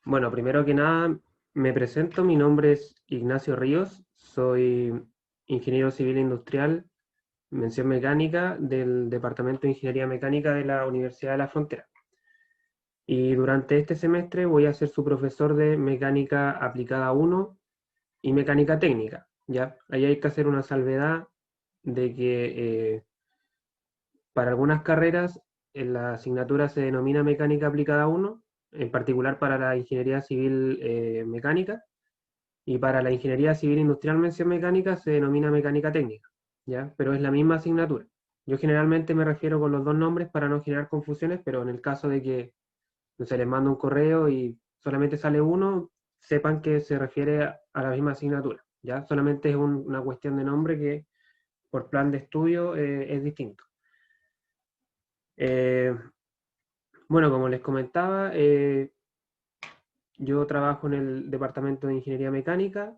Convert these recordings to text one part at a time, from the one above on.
Bueno, primero que nada, me presento, mi nombre es Ignacio Ríos, soy ingeniero civil industrial, mención mecánica del Departamento de Ingeniería Mecánica de la Universidad de la Frontera. Y durante este semestre voy a ser su profesor de Mecánica Aplicada 1 y Mecánica Técnica, ¿ya? Ahí hay que hacer una salvedad de que para algunas carreras la asignatura se denomina Mecánica Aplicada 1, en particular para la Ingeniería Civil Mecánica. Y para la ingeniería civil industrial mención mecánica se denomina mecánica técnica, ¿ya? Pero es la misma asignatura. Yo generalmente me refiero con los dos nombres para no generar confusiones, pero en el caso de que no se les manda un correo y solamente sale uno, sepan que se refiere a la misma asignatura, ¿ya? Solamente es una cuestión de nombre que por plan de estudio es distinto. Eh, bueno, como les comentaba, yo trabajo en el Departamento de Ingeniería Mecánica.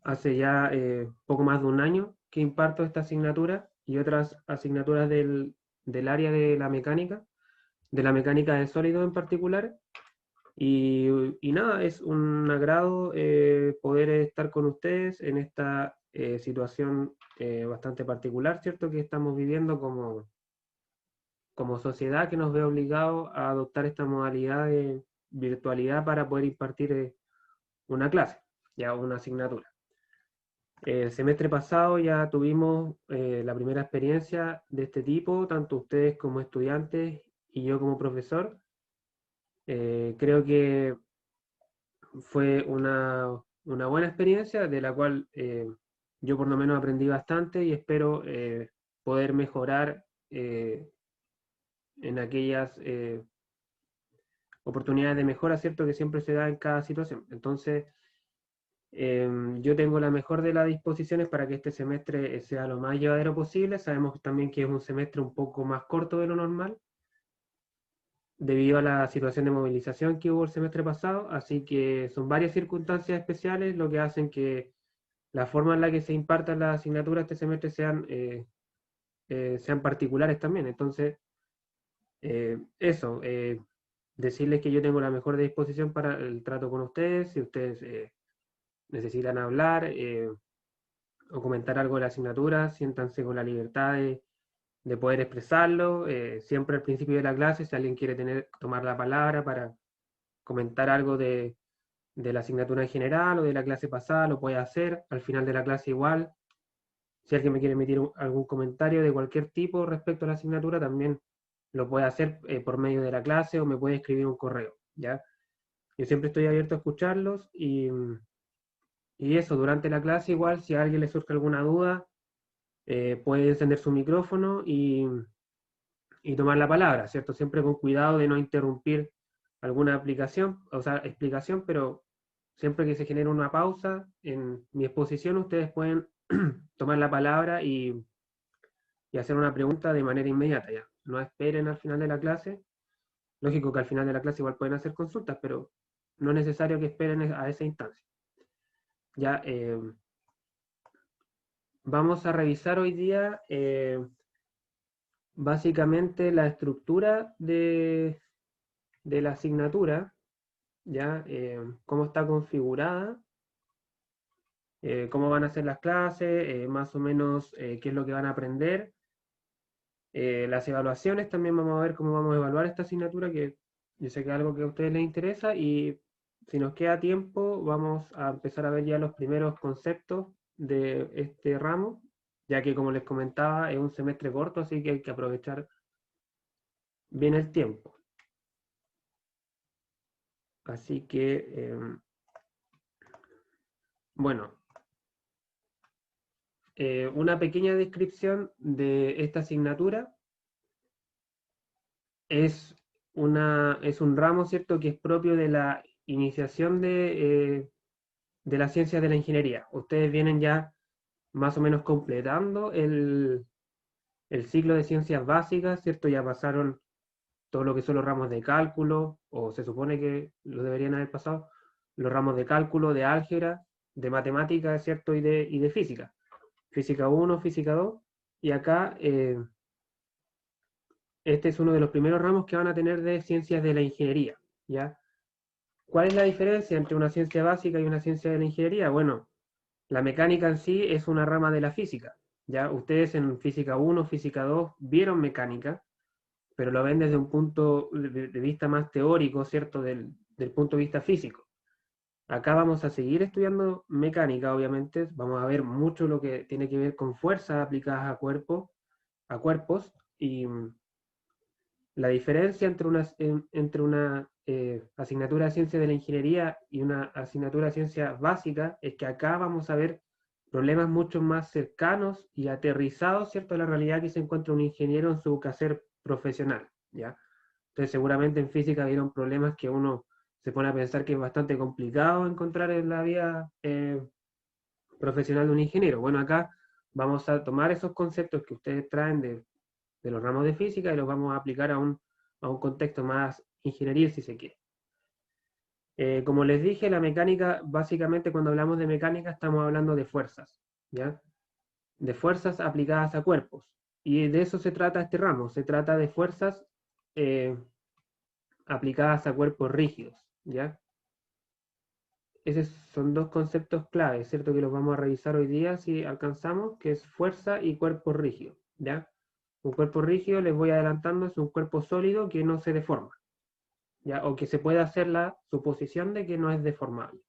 Hace ya poco más de un año que imparto esta asignatura y otras asignaturas del área de la mecánica de sólidos en particular. Y nada, es un agrado poder estar con ustedes en esta situación bastante particular, ¿cierto? Que estamos viviendo como sociedad, que nos ve obligados a adoptar esta modalidad de virtualidad para poder impartir una clase, ya una asignatura. El semestre pasado ya tuvimos la primera experiencia de este tipo, tanto ustedes como estudiantes y yo como profesor. Creo que fue una buena experiencia de la cual yo por lo menos aprendí bastante y espero poder mejorar en aquellas oportunidades de mejora, ¿cierto? Que siempre se da en cada situación. Entonces, yo tengo la mejor de las disposiciones para que este semestre sea lo más llevadero posible. Sabemos también que es un semestre un poco más corto de lo normal, debido a la situación de movilización que hubo el semestre pasado, así que son varias circunstancias especiales lo que hacen que la forma en la que se impartan las asignaturas este semestre sean particulares también. Entonces, eso, decirles que yo tengo la mejor disposición para el trato con ustedes, si ustedes necesitan hablar o comentar algo de la asignatura, siéntanse con la libertad de poder expresarlo. Siempre al principio de la clase, si alguien quiere tomar la palabra para comentar algo de la asignatura en general o de la clase pasada, lo puede hacer. Al final de la clase igual. Si alguien me quiere emitir algún comentario de cualquier tipo respecto a la asignatura, también lo puede hacer por medio de la clase o me puede escribir un correo, ¿ya? Yo siempre estoy abierto a escucharlos y eso, durante la clase igual, si a alguien le surge alguna duda, puede encender su micrófono y tomar la palabra, ¿cierto? Siempre con cuidado de no interrumpir alguna aplicación, o sea, explicación, pero siempre que se genere una pausa en mi exposición, ustedes pueden tomar la palabra y hacer una pregunta de manera inmediata ya. No esperen al final de la clase. Lógico que al final de la clase igual pueden hacer consultas, pero no es necesario que esperen a esa instancia. Ya, vamos a revisar hoy día básicamente la estructura de la asignatura, ya, cómo está configurada, cómo van a ser las clases, más o menos qué es lo que van a aprender. Las evaluaciones también vamos a ver cómo vamos a evaluar esta asignatura, que yo sé que es algo que a ustedes les interesa, y si nos queda tiempo vamos a empezar a ver ya los primeros conceptos de este ramo, ya que como les comentaba es un semestre corto, así que hay que aprovechar bien el tiempo. Así que, bueno, una pequeña descripción de esta asignatura es, es un ramo, ¿cierto?, que es propio de la iniciación de las ciencias de la ingeniería. Ustedes vienen ya más o menos completando el ciclo de ciencias básicas, ¿cierto? Ya pasaron todo lo que son los ramos de cálculo, o se supone que lo deberían haber pasado, los ramos de cálculo, de álgebra, de matemática, ¿cierto? Y de física. Física 1, física 2. Y acá, este es uno de los primeros ramos que van a tener de ciencias de la ingeniería, ¿ya? ¿Cuál es la diferencia entre una ciencia básica y una ciencia de la ingeniería? Bueno, la mecánica en sí es una rama de la física. Ya ustedes en física 1, física 2 vieron mecánica, pero lo ven desde un punto de vista más teórico, ¿cierto? Del punto de vista físico. Acá vamos a seguir estudiando mecánica, obviamente. Vamos a ver mucho lo que tiene que ver con fuerzas aplicadas a cuerpos, y la diferencia entre una asignatura de ciencia de la ingeniería y una asignatura de ciencia básica es que acá vamos a ver problemas mucho más cercanos y aterrizados, ¿cierto?, a la realidad que se encuentra un ingeniero en su quehacer profesional, ¿ya? Entonces seguramente en física vieron problemas que uno se pone a pensar que es bastante complicado encontrar en la vida profesional de un ingeniero. Bueno, acá vamos a tomar esos conceptos que ustedes traen de los ramos de física y los vamos a aplicar a un contexto más ingenieril, si se quiere. Como les dije, la mecánica, básicamente cuando hablamos de mecánica estamos hablando de fuerzas, ¿ya? De fuerzas aplicadas a cuerpos. Y de eso se trata este ramo, se trata de fuerzas eh, aplicadas a cuerpos rígidos, ¿ya? Esos son dos conceptos claves, ¿cierto? Que los vamos a revisar hoy día si alcanzamos, que es fuerza y cuerpo rígido, ¿ya? Un cuerpo rígido, les voy adelantando, es un cuerpo sólido que no se deforma, ¿ya? O que se puede hacer la suposición de que no es deformable.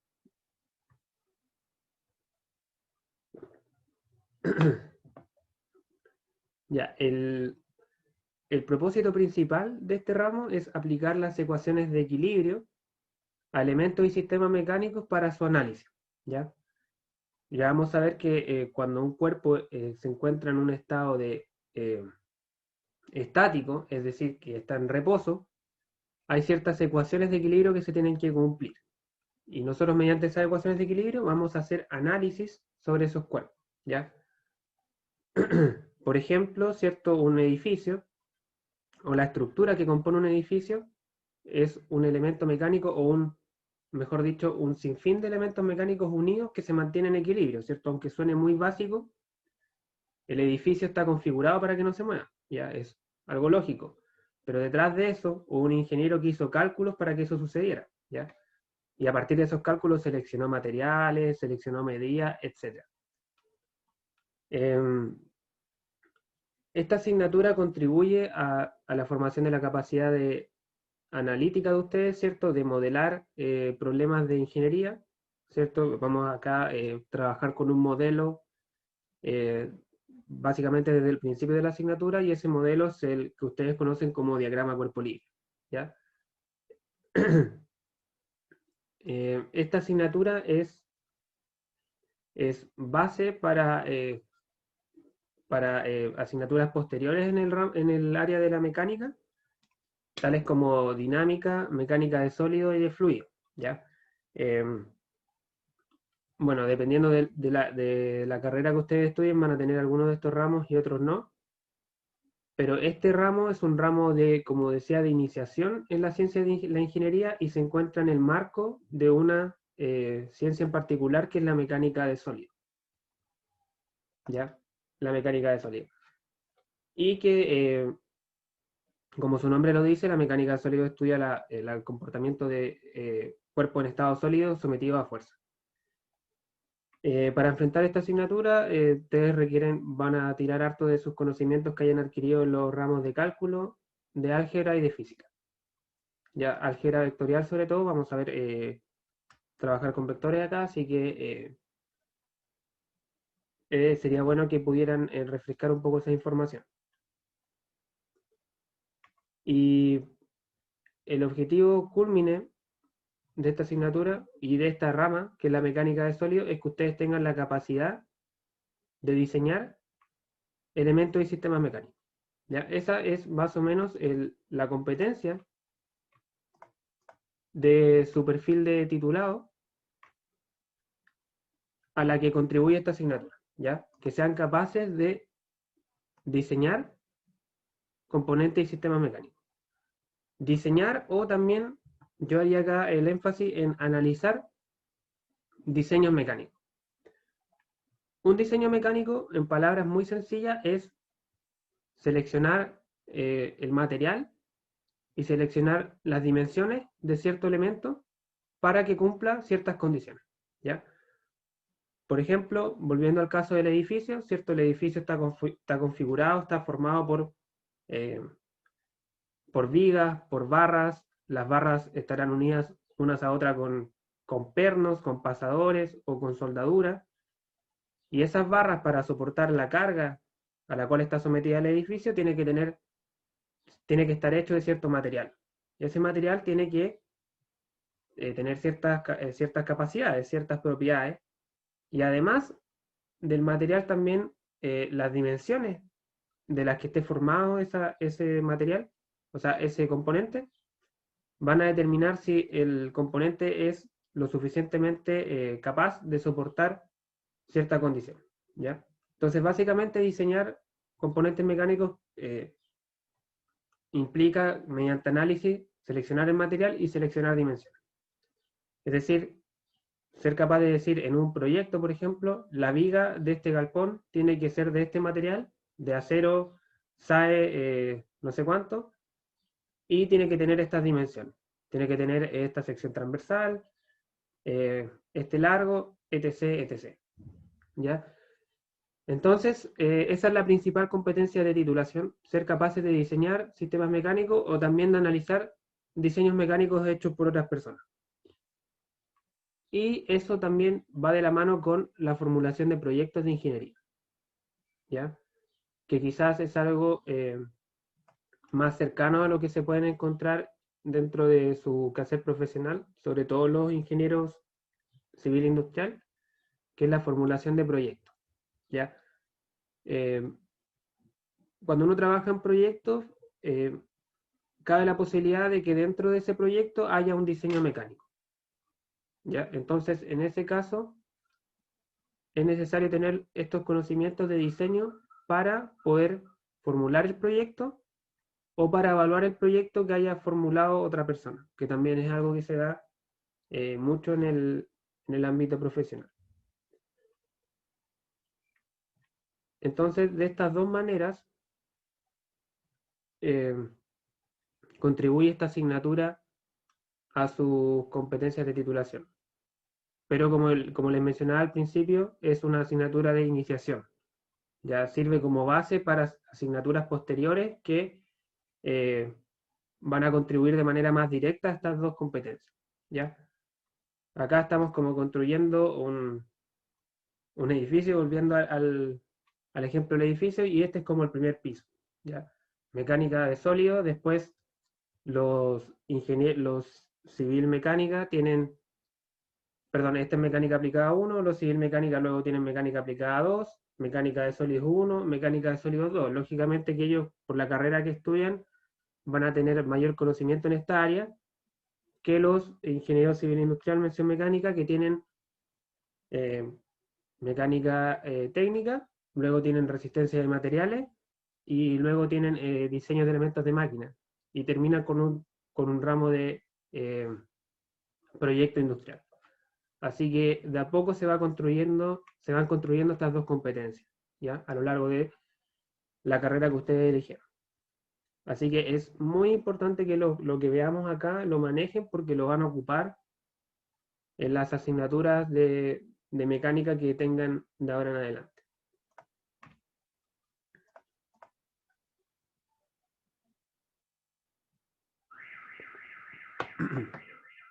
Ya, el propósito principal de este ramo es aplicar las ecuaciones de equilibrio a elementos y sistemas mecánicos para su análisis, ¿ya? Ya vamos a ver que cuando un cuerpo se encuentra en un estado de estático, es decir, que está en reposo, hay ciertas ecuaciones de equilibrio que se tienen que cumplir. Y nosotros mediante esas ecuaciones de equilibrio vamos a hacer análisis sobre esos cuerpos, ¿ya? Por ejemplo, ¿cierto? Un edificio o la estructura que compone un edificio es un elemento mecánico o mejor dicho, un sinfín de elementos mecánicos unidos que se mantienen en equilibrio, ¿cierto? Aunque suene muy básico, el edificio está configurado para que no se mueva, ya es algo lógico. Pero detrás de eso hubo un ingeniero que hizo cálculos para que eso sucediera, ¿ya? Y a partir de esos cálculos seleccionó materiales, seleccionó medidas, etc. Esta asignatura contribuye a la formación de la capacidad de analítica de ustedes, ¿cierto? De modelar problemas de ingeniería, ¿cierto? Vamos acá a trabajar con un modelo eh, básicamente desde el principio de la asignatura, y ese modelo es el que ustedes conocen como diagrama cuerpo libre, ¿ya? Esta asignatura es base para asignaturas posteriores en el área de la mecánica, tales como dinámica, mecánica de sólido y de fluido, ¿ya? Bueno, dependiendo de la carrera que ustedes estudien, van a tener algunos de estos ramos y otros no, pero este ramo es un ramo de, como decía, de iniciación en la ciencia de la ingeniería, y se encuentra en el marco de una ciencia en particular que es la mecánica de sólido, ¿ya? La mecánica de sólido. Y que como su nombre lo dice, la mecánica de sólido estudia el comportamiento de cuerpo en estado sólido sometido a fuerza. Para enfrentar esta asignatura, ustedes van a tirar harto de sus conocimientos que hayan adquirido en los ramos de cálculo, de álgebra y de física. Ya, álgebra vectorial sobre todo, vamos a ver trabajar con vectores acá, así que sería bueno que pudieran refrescar un poco esa información. Y el objetivo culmine de esta asignatura y de esta rama, que es la mecánica de sólidos, es que ustedes tengan la capacidad de diseñar elementos y sistemas mecánicos. ¿Ya? Esa es más o menos la competencia de su perfil de titulado a la que contribuye esta asignatura, ¿ya? Que sean capaces de diseñar componentes y sistemas mecánicos. Diseñar, o también yo haría acá el énfasis en analizar diseños mecánicos. Un diseño mecánico, en palabras muy sencillas, es seleccionar el material y seleccionar las dimensiones de cierto elemento para que cumpla ciertas condiciones, ¿ya? Por ejemplo, volviendo al caso del edificio, ¿cierto? El edificio está configurado, está formado eh, por vigas, por barras. Las barras estarán unidas unas a otras con pernos, con pasadores o con soldadura. Y esas barras, para soportar la carga a la cual está sometida el edificio, tiene que estar hecho de cierto material. Y ese material tiene que tener ciertas capacidades, ciertas propiedades. Y además del material también, las dimensiones de las que esté formado ese material, o sea, ese componente, van a determinar si el componente es lo suficientemente capaz de soportar cierta condición, ¿ya? Entonces, básicamente diseñar componentes mecánicos implica, mediante análisis, seleccionar el material y seleccionar dimensiones. Es decir, ser capaz de decir en un proyecto, por ejemplo, la viga de este galpón tiene que ser de este material, de acero, SAE, no sé cuánto, y tiene que tener estas dimensiones. Tiene que tener esta sección transversal, este largo, etc., etc. ¿Ya? Entonces, esa es la principal competencia de titulación, ser capaces de diseñar sistemas mecánicos o también de analizar diseños mecánicos hechos por otras personas. Y eso también va de la mano con la formulación de proyectos de ingeniería, ¿ya? Que quizás es algo más cercano a lo que se pueden encontrar dentro de su quehacer profesional, sobre todo los ingenieros civil industrial, que es la formulación de proyectos, ¿ya? Eh, Cuando uno trabaja en proyectos, eh, cabe la posibilidad de que dentro de ese proyecto haya un diseño mecánico, ¿ya? Entonces, en ese caso, es necesario tener estos conocimientos de diseño para poder formular el proyecto o para evaluar el proyecto que haya formulado otra persona, que también es algo que se da mucho en el ámbito profesional. Entonces, de estas dos maneras, eh, contribuye esta asignatura a sus competencias de titulación. Pero como les mencionaba al principio, es una asignatura de iniciación. Ya sirve como base para asignaturas posteriores que eh, van a contribuir de manera más directa a estas dos competencias. ¿Ya? Acá estamos como construyendo un edificio, volviendo al ejemplo del edificio, y este es como el primer piso. ¿Ya? Mecánica de sólido, después los civil mecánica tienen, perdón, esta es mecánica aplicada 1, los civil mecánica luego tienen mecánica aplicada 2, mecánica de sólidos 1, mecánica de sólidos 2. Lógicamente que ellos, por la carrera que estudian, van a tener mayor conocimiento en esta área que los ingenieros civil industrial, mención mecánica, que tienen eh, mecánica técnica, luego tienen resistencia de materiales y luego tienen diseño de elementos de máquina y terminan con un ramo de proyecto industrial. Así que de a poco se van construyendo estas dos competencias, ¿ya? A lo largo de la carrera que ustedes eligieron. Así que es muy importante que lo que veamos acá lo manejen porque lo van a ocupar en las asignaturas de mecánica que tengan de ahora en adelante.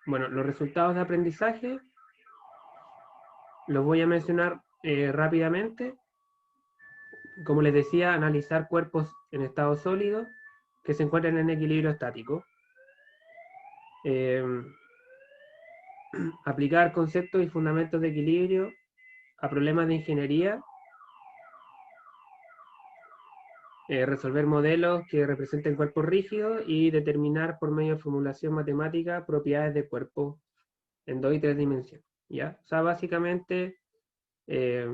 Bueno, los resultados de aprendizaje los voy a mencionar rápidamente. Como les decía, analizar cuerpos en estado sólido que se encuentran en equilibrio estático. Eh, Aplicar conceptos y fundamentos de equilibrio a problemas de ingeniería. Resolver modelos que representen cuerpos rígidos y determinar por medio de formulación matemática propiedades de cuerpos en 2 y 3 dimensiones. ¿Ya? O sea, básicamente eh,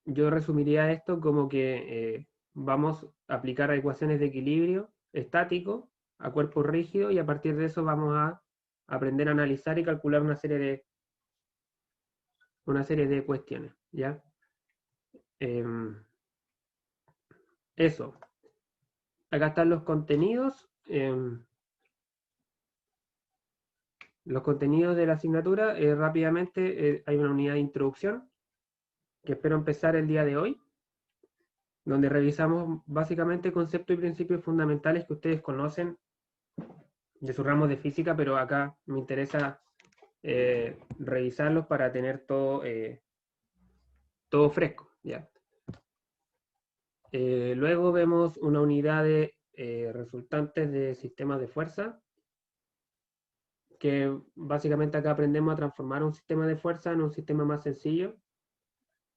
yo resumiría esto como que vamos a aplicar ecuaciones de equilibrio estático a cuerpos rígidos y a partir de eso vamos a aprender a analizar y calcular una serie de cuestiones. ¿Ya? Eso. Acá están los contenidos. Los contenidos de la asignatura, rápidamente, hay una unidad de introducción que espero empezar el día de hoy, donde revisamos básicamente conceptos y principios fundamentales que ustedes conocen de sus ramos de física, pero acá me interesa revisarlos para tener todo fresco, ¿ya? Luego vemos una unidad de resultantes de sistemas de fuerza, que básicamente acá aprendemos a transformar un sistema de fuerza en un sistema más sencillo.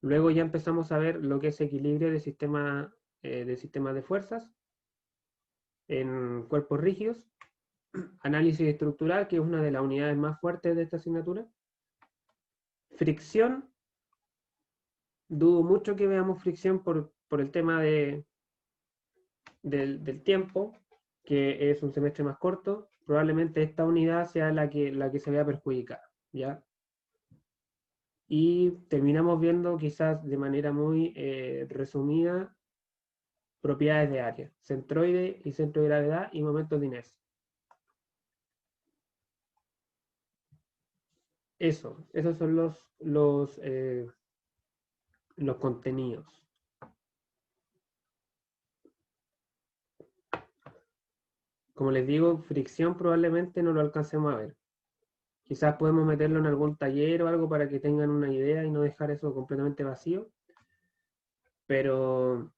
Luego ya empezamos a ver lo que es equilibrio de sistemas de fuerzas en cuerpos rígidos, análisis estructural, que es una de las unidades más fuertes de esta asignatura. Fricción, dudo mucho que veamos fricción por el tema del tiempo, que es un semestre más corto. Probablemente esta unidad sea la que se vea perjudicada, ¿ya? Y terminamos viendo quizás de manera muy resumida propiedades de área, centroide y centro de gravedad y momentos de inercia. Esos son los contenidos. Como les digo, fricción probablemente no lo alcancemos a ver. Quizás podemos meterlo en algún taller o algo para que tengan una idea y no dejar eso completamente vacío. Pero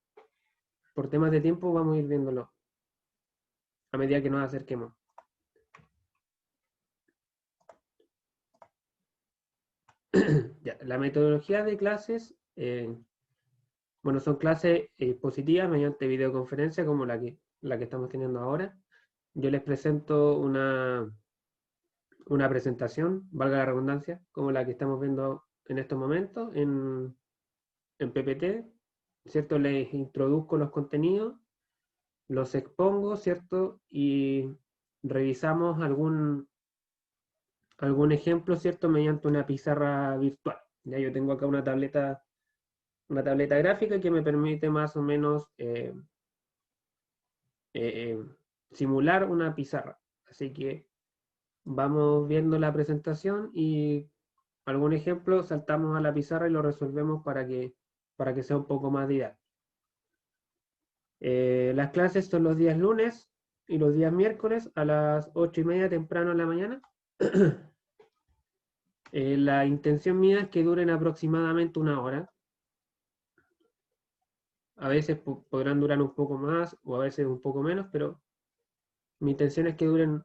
por temas de tiempo vamos a ir viéndolo a medida que nos acerquemos. Ya, la metodología de clases, bueno, son clases positivas mediante videoconferencia como la que estamos teniendo ahora. Yo les presento una presentación, valga la redundancia, como la que estamos viendo en estos momentos en PPT, ¿cierto? Les introduzco los contenidos, los expongo, ¿cierto? Y revisamos algún ejemplo, ¿cierto? Mediante una pizarra virtual. Ya yo tengo acá una tableta gráfica que me permite más o menos eh, simular una pizarra. Así que vamos viendo la presentación y algún ejemplo saltamos a la pizarra y lo resolvemos para que sea un poco más didáctico. Las clases son los días lunes y los días miércoles a las 8:30 temprano en la mañana. La intención mía es que duren aproximadamente una hora. A veces podrán durar un poco más o a veces un poco menos, pero mi intención es que duren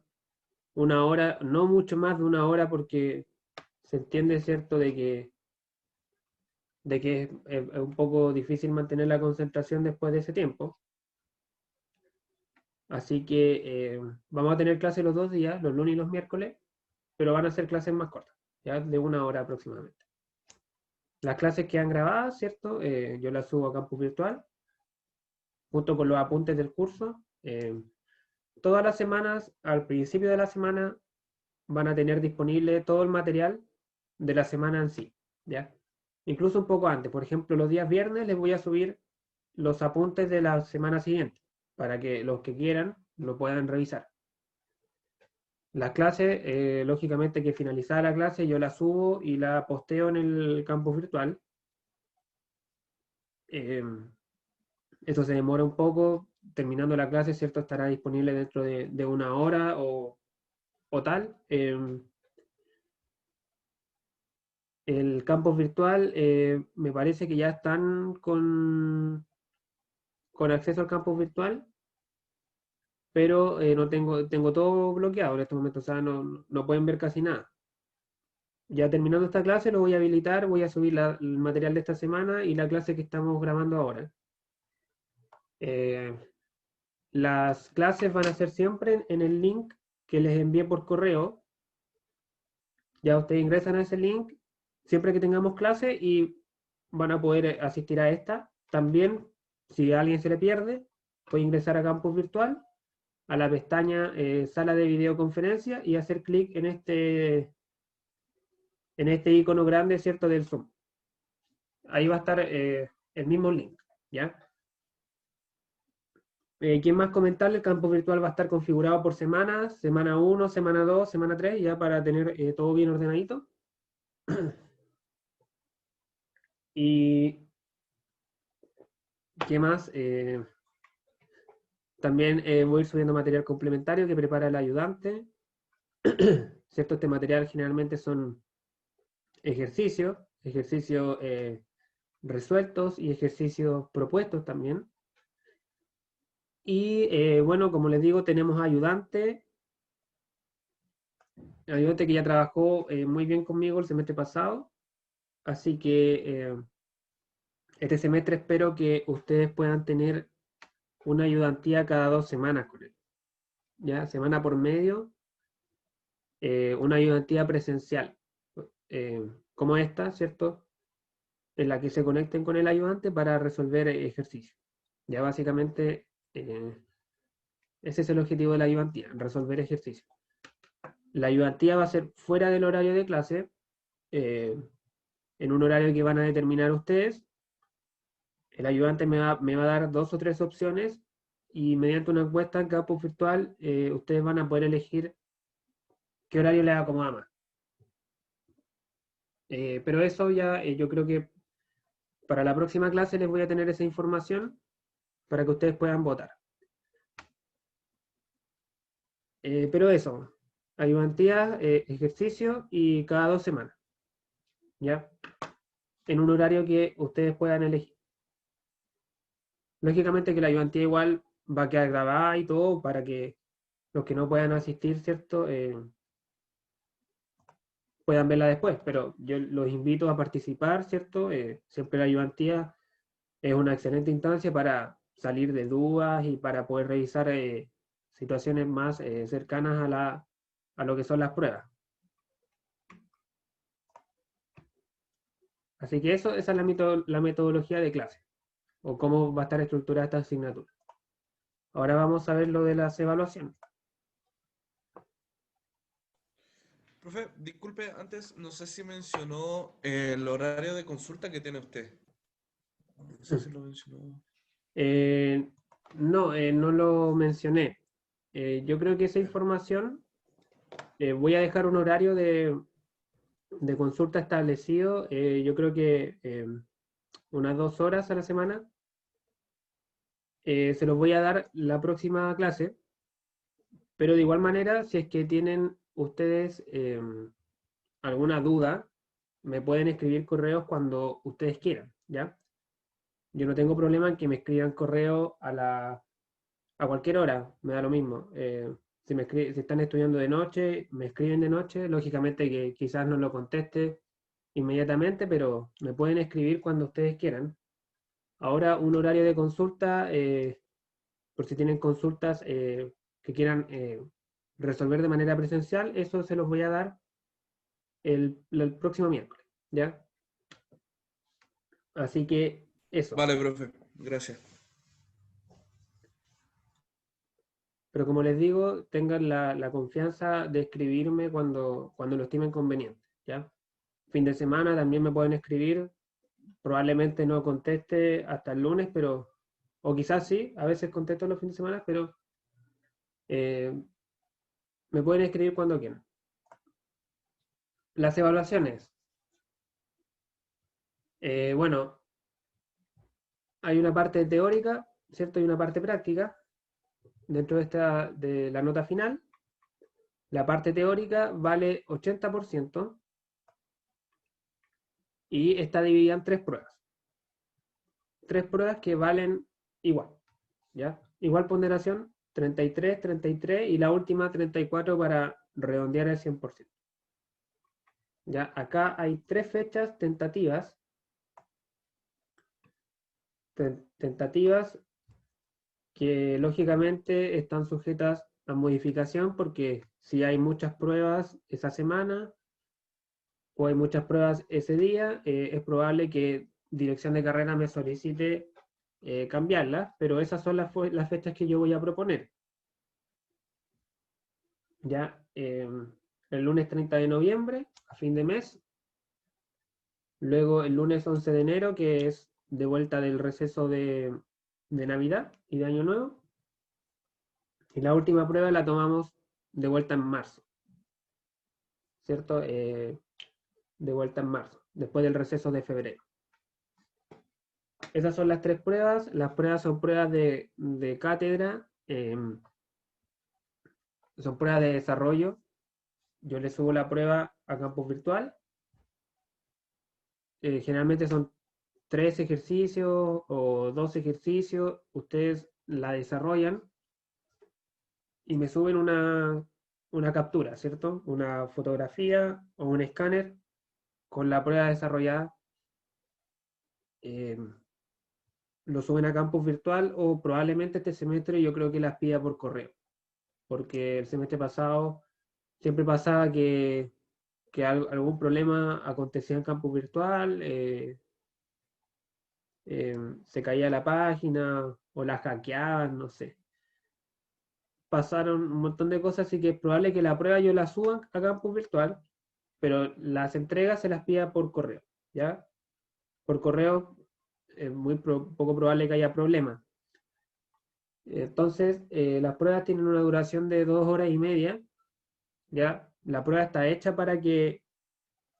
una hora, no mucho más de una hora, porque se entiende, ¿cierto?, de que es un poco difícil mantener la concentración después de ese tiempo. Así que vamos a tener clases los 2 días, los lunes y los miércoles, pero van a ser clases más cortas, ya de una hora aproximadamente. Las clases quedan grabadas, ¿cierto? Yo las subo a campus virtual, junto con los apuntes del curso. Todas las semanas, al principio de la semana, van a tener disponible todo el material de la semana en sí, ¿ya? Incluso un poco antes. Por ejemplo, los días viernes les voy a subir los apuntes de la semana siguiente, para que los que quieran lo puedan revisar. Las clases, lógicamente que finalizada la clase, yo la subo y la posteo en el campus virtual. Eh, Eso se demora un poco. Terminando la clase, ¿cierto? Estará disponible dentro de una hora o tal. El campus virtual, me parece que ya están con acceso al campus virtual, pero no tengo todo bloqueado en este momento, o sea, no pueden ver casi nada. Ya terminando esta clase lo voy a habilitar, voy a subir el material de esta semana y la clase que estamos grabando ahora. Eh, las clases van a ser siempre en el link que les envié por correo. Ya ustedes ingresan a ese link siempre que tengamos clase y van a poder asistir a esta. También, si a alguien se le pierde, puede ingresar a Campus Virtual, a la pestaña Sala de Videoconferencia y hacer clic en este icono grande, ¿cierto?, del Zoom. Ahí va a estar el mismo link, ¿ya? ¿Quién más comentarle? El campo virtual va a estar configurado por semanas, semana 1, semana 2, semana 3, ya para tener todo bien ordenadito. Y ¿qué más? También voy a ir subiendo material complementario que prepara el ayudante. ¿Cierto? Este material generalmente son ejercicios resueltos y ejercicios propuestos también. Y bueno, como les digo, tenemos ayudante que ya trabajó muy bien conmigo el semestre pasado. Así que este semestre espero que ustedes puedan tener una ayudantía cada 2 semanas con él. ¿Ya? Semana por medio, una ayudantía presencial, como esta, ¿cierto? En la que se conecten con el ayudante para resolver ejercicios. Ya básicamente ese es el objetivo de la ayudantía, resolver ejercicios. La ayudantía va a ser fuera del horario de clase, eh, en un horario que van a determinar ustedes. El ayudante me va a dar 2 o 3 opciones y mediante una encuesta en campus virtual ustedes van a poder elegir qué horario les acomoda más. Pero eso ya yo creo que para la próxima clase les voy a tener esa información para que ustedes puedan votar. Pero eso, ayudantía, ejercicio y cada 2 semanas, ¿ya? En un horario que ustedes puedan elegir. Lógicamente que la ayudantía igual va a quedar grabada y todo para que los que no puedan asistir, ¿cierto? Puedan verla después, pero yo los invito a participar, ¿cierto? Siempre la ayudantía es una excelente instancia para salir de dudas y para poder revisar situaciones más cercanas a lo que son las pruebas. Así que esa es la metodología de clase, o cómo va a estar estructurada esta asignatura. Ahora vamos a ver lo de las evaluaciones. Profe, disculpe, antes no sé si mencionó el horario de consulta que tiene usted. No sé si lo mencionó. Eh, no, no lo mencioné. Yo creo que esa Ya. información, voy a dejar un horario de consulta establecido, yo creo que unas 2 horas a la semana. Se los voy a dar la próxima clase, pero de igual manera, si es que tienen ustedes alguna duda, me pueden escribir correos cuando ustedes quieran, ¿ya? Yo no tengo problema en que me escriban correo a cualquier hora, me da lo mismo. Si están estudiando de noche, me escriben de noche, lógicamente que quizás no lo conteste inmediatamente, pero me pueden escribir cuando ustedes quieran. Ahora, un horario de consulta, por si tienen consultas que quieran resolver de manera presencial, eso se los voy a dar el próximo miércoles, ¿ya? Así que eso. Vale, profe, gracias. Pero como les digo, tengan la confianza de escribirme cuando lo estimen conveniente, ¿ya? Fin de semana también me pueden escribir, probablemente no conteste hasta el lunes, pero, o quizás sí, a veces contesto los fines de semana, pero eh, me pueden escribir cuando quieran. Las evaluaciones. Bueno, hay una parte teórica, ¿cierto? Y una parte práctica dentro de la nota final. La parte teórica vale 80% y está dividida en 3 pruebas. 3 pruebas que valen igual, ¿ya? Igual ponderación, 33, 33 y la última 34 para redondear el 100%. ¿Ya? Acá hay 3 fechas tentativas que lógicamente están sujetas a modificación porque si hay muchas pruebas esa semana o hay muchas pruebas ese día, es probable que dirección de carrera me solicite cambiarlas, pero esas son las fechas que yo voy a proponer. Ya el lunes 30 de noviembre, a fin de mes, luego el lunes 11 de enero, que es de vuelta del receso de Navidad y de Año Nuevo, Y la última prueba la tomamos de vuelta en marzo, ¿cierto? De vuelta en marzo, después del receso de febrero. Esas son las tres pruebas. Las pruebas son pruebas de cátedra, son pruebas de desarrollo. Yo le subo la prueba a campus virtual. Generalmente son 3 ejercicios o 2 ejercicios. Ustedes la desarrollan y me suben una captura, ¿cierto? Una fotografía o un escáner con la prueba desarrollada. Eh, lo suben a campus virtual o probablemente este semestre yo creo que las pida por correo, porque el semestre pasado siempre pasaba que algún problema acontecía en campus virtual, se caía la página o la hackeaban, no sé. Pasaron un montón de cosas, así que es probable que la prueba yo la suba a campus virtual, pero las entregas se las pida por correo, ¿ya? Por correo es muy poco probable que haya problemas. Entonces, las pruebas tienen una duración de 2 horas y media, ¿ya? La prueba está hecha para que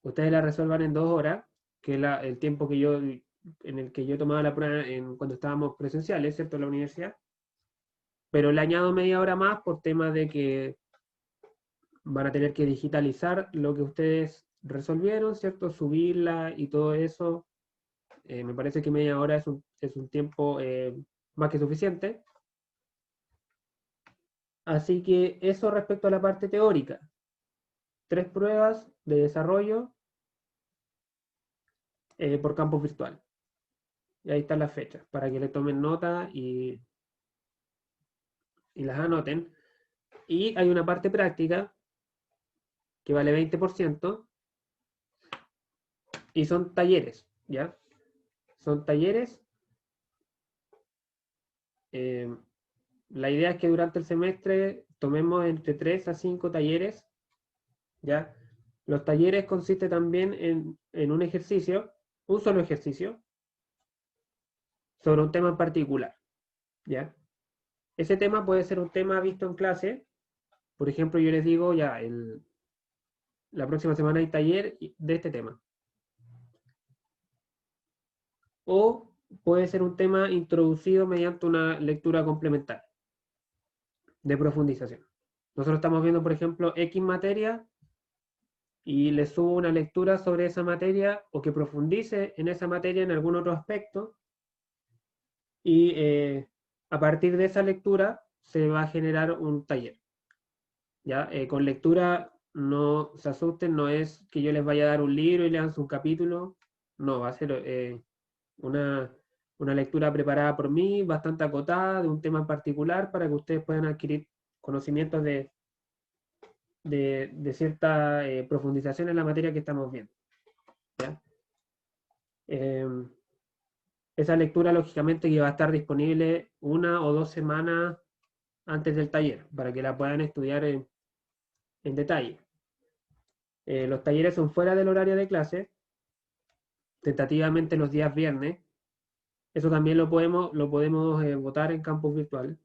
ustedes la resuelvan en 2 horas, que es el tiempo en el que yo tomaba la prueba cuando estábamos presenciales, ¿cierto? En la universidad. Pero le añado media hora más por tema de que van a tener que digitalizar lo que ustedes resolvieron, ¿cierto? Subirla y todo eso. Me parece que media hora es un tiempo más que suficiente. Así que eso respecto a la parte teórica. 3 pruebas de desarrollo por campus virtual. Y ahí están las fechas, para que le tomen nota y las anoten. Y hay una parte práctica que vale 20% y son talleres, ¿ya? Son talleres. eh, la idea es que durante el semestre tomemos entre 3 a 5 talleres, ¿ya? Los talleres consisten también en un ejercicio, un solo ejercicio, sobre un tema en particular, ¿ya? Ese tema puede ser un tema visto en clase. Por ejemplo, yo les digo, ya, la próxima semana hay taller de este tema. O puede ser un tema introducido mediante una lectura complementaria de profundización. Nosotros estamos viendo, por ejemplo, X materia y le subo una lectura sobre esa materia o que profundice en esa materia en algún otro aspecto y a partir de esa lectura se va a generar un taller. ¿Ya? Con lectura no se asusten, no es que yo les vaya a dar un libro y lean un capítulo, no, va a ser una, una lectura preparada por mí, bastante acotada, de un tema en particular, para que ustedes puedan adquirir conocimientos de cierta profundización en la materia que estamos viendo. ¿Ya? Esa lectura, lógicamente, que va a estar disponible 1 o 2 semanas antes del taller, para que la puedan estudiar en detalle. Los talleres son fuera del horario de clase, tentativamente los días viernes. Eso también lo podemos votar en campus virtual,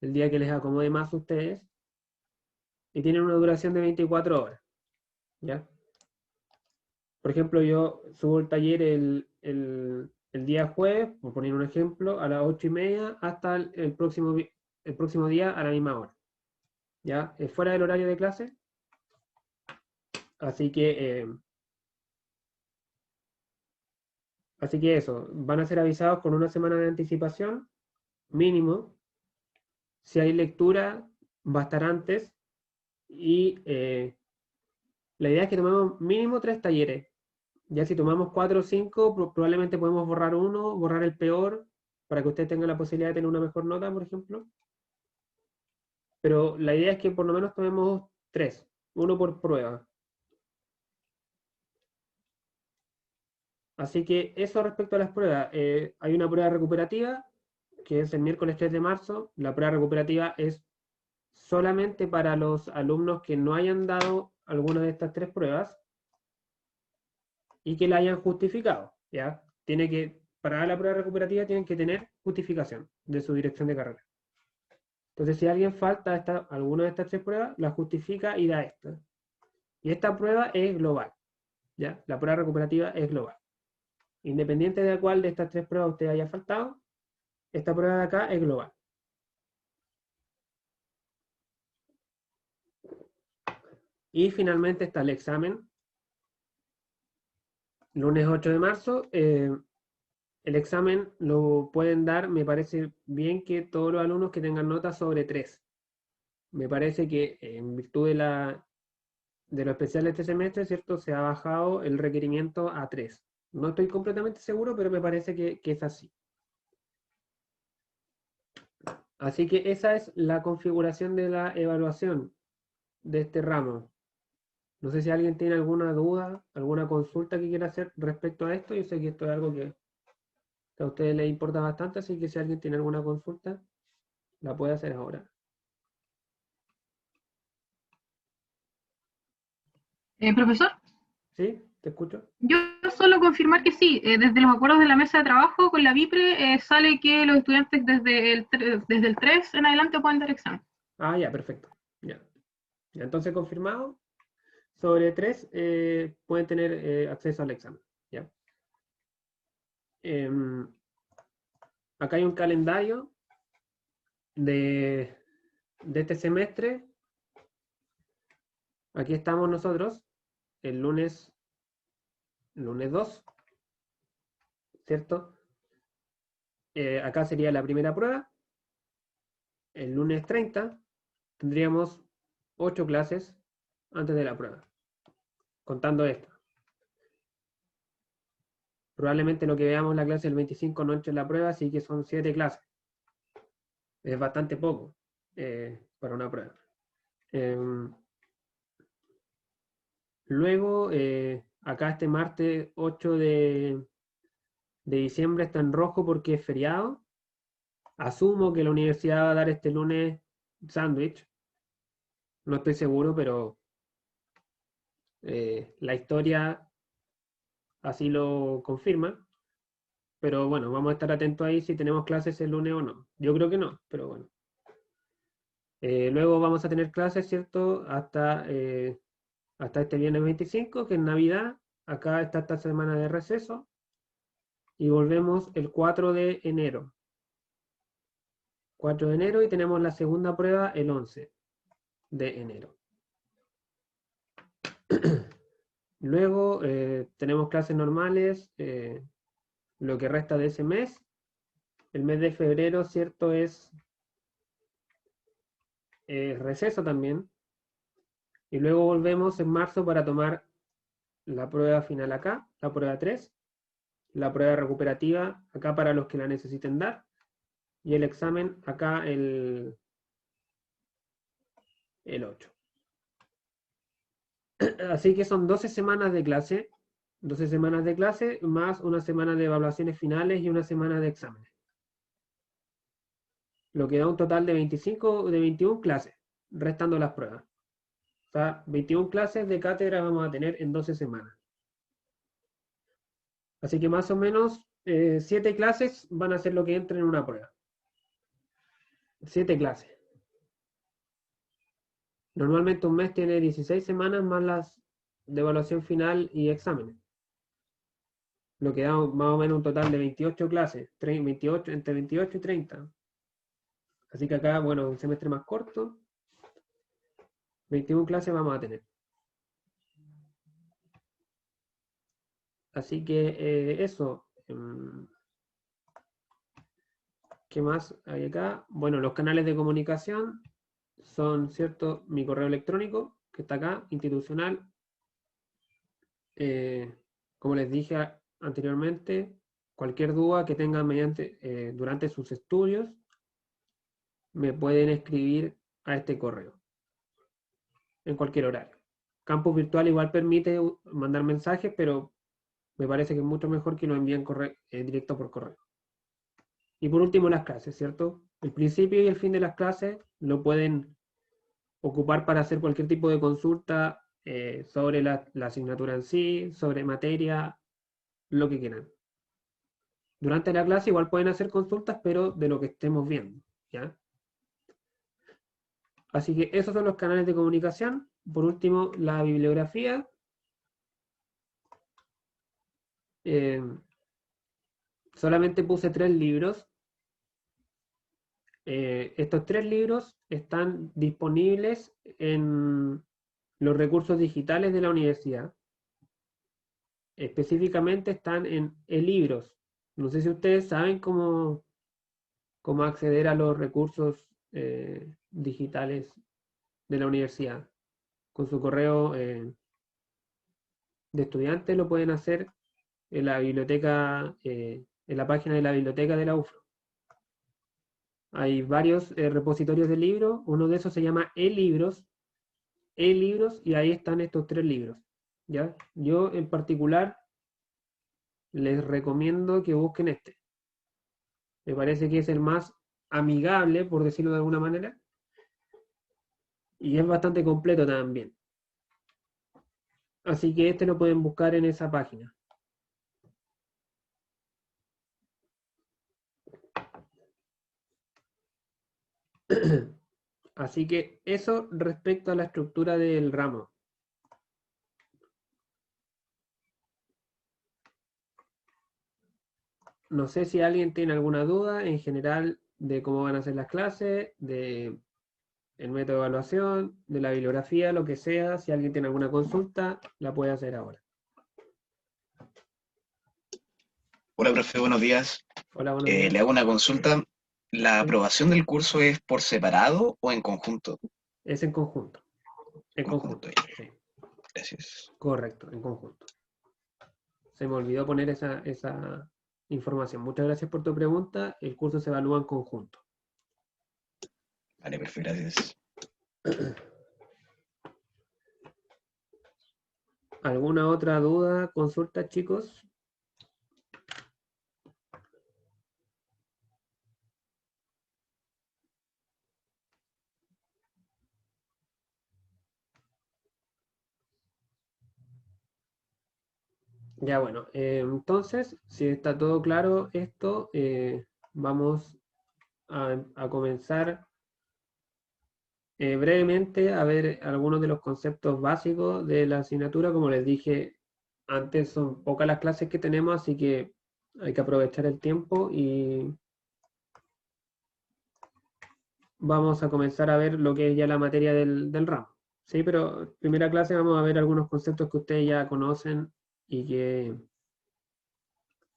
el día que les acomode más a ustedes. Y tienen una duración de 24 horas. ¿Ya? Por ejemplo, yo subo el taller el día jueves, por poner un ejemplo, a las 8:30 hasta el próximo día a la misma hora. ¿Ya? Es fuera del horario de clase. Así que, eh, así que eso, van a ser avisados con una semana de anticipación, mínimo. Si hay lectura, va a estar antes. Y la idea es que tomemos mínimo 3 talleres. Ya si tomamos 4 o 5, probablemente podemos borrar uno, borrar el peor, para que usted tenga la posibilidad de tener una mejor nota, por ejemplo. Pero la idea es que por lo menos tomemos 3, uno por prueba. Así que eso respecto a las pruebas. Hay una prueba recuperativa, que es el miércoles 3 de marzo. La prueba recuperativa es solamente para los alumnos que no hayan dado alguna de estas 3 pruebas y que la hayan justificado, ¿ya? Para dar la prueba recuperativa tienen que tener justificación de su dirección de carrera. Entonces, si alguien falta alguna de estas tres pruebas, la justifica y da esta. Y esta prueba es global, ¿ya? La prueba recuperativa es global. Independiente de cuál de estas tres pruebas usted haya faltado, esta prueba de acá es global. Y finalmente está el examen. Lunes 8 de marzo. El examen lo pueden dar, me parece bien que todos los alumnos que tengan notas sobre 3. Me parece que en virtud de lo especial de este semestre, ¿cierto? Se ha bajado el requerimiento a 3. No estoy completamente seguro, pero me parece que es así. Así que esa es la configuración de la evaluación de este ramo. No sé si alguien tiene alguna duda, alguna consulta que quiera hacer respecto a esto. Yo sé que esto es algo que a ustedes les importa bastante, así que si alguien tiene alguna consulta, la puede hacer ahora. Profesor, ¿Sí? ¿Te escucho? yo solo confirmar que sí, desde los acuerdos de la mesa de trabajo con la VIPRE sale que los estudiantes desde el 3 en adelante pueden dar examen. Ah, ya, perfecto. Ya. Ya, entonces confirmado. Sobre 3 pueden tener acceso al examen. ¿Ya? Acá hay un calendario de este semestre. Aquí estamos nosotros, el lunes 2, ¿cierto? Acá sería la primera prueba. El lunes 30 tendríamos 8 clases antes de la prueba, contando esta. Probablemente lo que veamos en la clase del 25 no entre en la prueba, así que son 7 clases. Es bastante poco para una prueba. Luego, acá este martes 8 de diciembre está en rojo porque es feriado. Asumo que la universidad va a dar este lunes sándwich. No estoy seguro, pero la historia así lo confirma. Pero bueno, vamos a estar atentos ahí si tenemos clases el lunes o no. Yo creo que no, pero bueno. Luego vamos a tener clases, ¿cierto? Hasta este viernes 25, que es Navidad. Acá está esta semana de receso. Y volvemos el 4 de enero. 4 de enero y tenemos la segunda prueba el 11 de enero. Luego tenemos clases normales, lo que resta de ese mes. El mes de febrero, ¿cierto? Es receso también. Y luego volvemos en marzo para tomar la prueba final acá, la prueba 3, la prueba recuperativa acá para los que la necesiten dar, y el examen acá el 8. Así que son 12 semanas de clase, 12 semanas de clase más una semana de evaluaciones finales y una semana de exámenes. Lo que da un total de 21 clases, restando las pruebas. O sea, 21 clases de cátedra vamos a tener en 12 semanas. Así que más o menos 7 clases van a ser lo que entra en una prueba. 7 clases. Normalmente un mes tiene 16 semanas más las de evaluación final y exámenes. Lo que da más o menos un total de 28 clases, entre 28 y 30. Así que acá, bueno, un semestre más corto, 21 clases vamos a tener. Así que eso. ¿Qué más hay acá? Bueno, los canales de comunicación son, ¿cierto? Mi correo electrónico, que está acá, institucional. Como les dije anteriormente, cualquier duda que tengan durante sus estudios, me pueden escribir a este correo, en cualquier horario. Campus Virtual igual permite mandar mensajes, pero me parece que es mucho mejor que lo envíen directo por correo. Y por último, las clases, ¿cierto? El principio y el fin de las clases lo pueden ocupar para hacer cualquier tipo de consulta sobre la asignatura en sí, sobre materia, lo que quieran. Durante la clase igual pueden hacer consultas, pero de lo que estemos viendo, ¿ya? Así que esos son los canales de comunicación. Por último, la bibliografía. Solamente puse 3 libros. Estos 3 libros están disponibles en los recursos digitales de la universidad. Específicamente están en eLibros. No sé si ustedes saben cómo acceder a los recursos digitales de la universidad. Con su correo de estudiante lo pueden hacer en la biblioteca, en la página de la biblioteca de la UFRO. Hay varios repositorios de libros, uno de esos se llama eLibros, y ahí están estos 3 libros. ¿Ya? Yo en particular les recomiendo que busquen este. Me parece que es el más amigable, por decirlo de alguna manera, y es bastante completo también. Así que este lo pueden buscar en esa página. Así que eso respecto a la estructura del ramo. No sé si alguien tiene alguna duda en general de cómo van a ser las clases, de el método de evaluación, de la bibliografía, lo que sea. Si alguien tiene alguna consulta, la puede hacer ahora. Hola, profe, buenos días. Hola, buenos días. Le hago una consulta. ¿La aprobación del curso es por separado o en conjunto? Es en conjunto. En Conjunto, conjunto, sí. Gracias. Correcto, en conjunto. Se me olvidó poner esa información. Muchas gracias por tu pregunta. El curso se evalúa en conjunto. Vale, perfecto, gracias. ¿Alguna otra duda, consulta, chicos? Ya bueno, entonces, si está todo claro esto, vamos a comenzar brevemente a ver algunos de los conceptos básicos de la asignatura. Como les dije antes, son pocas las clases que tenemos, así que hay que aprovechar el tiempo y vamos a comenzar a ver lo que es ya la materia del ramo. Sí, pero en primera clase vamos a ver algunos conceptos que ustedes ya conocen y que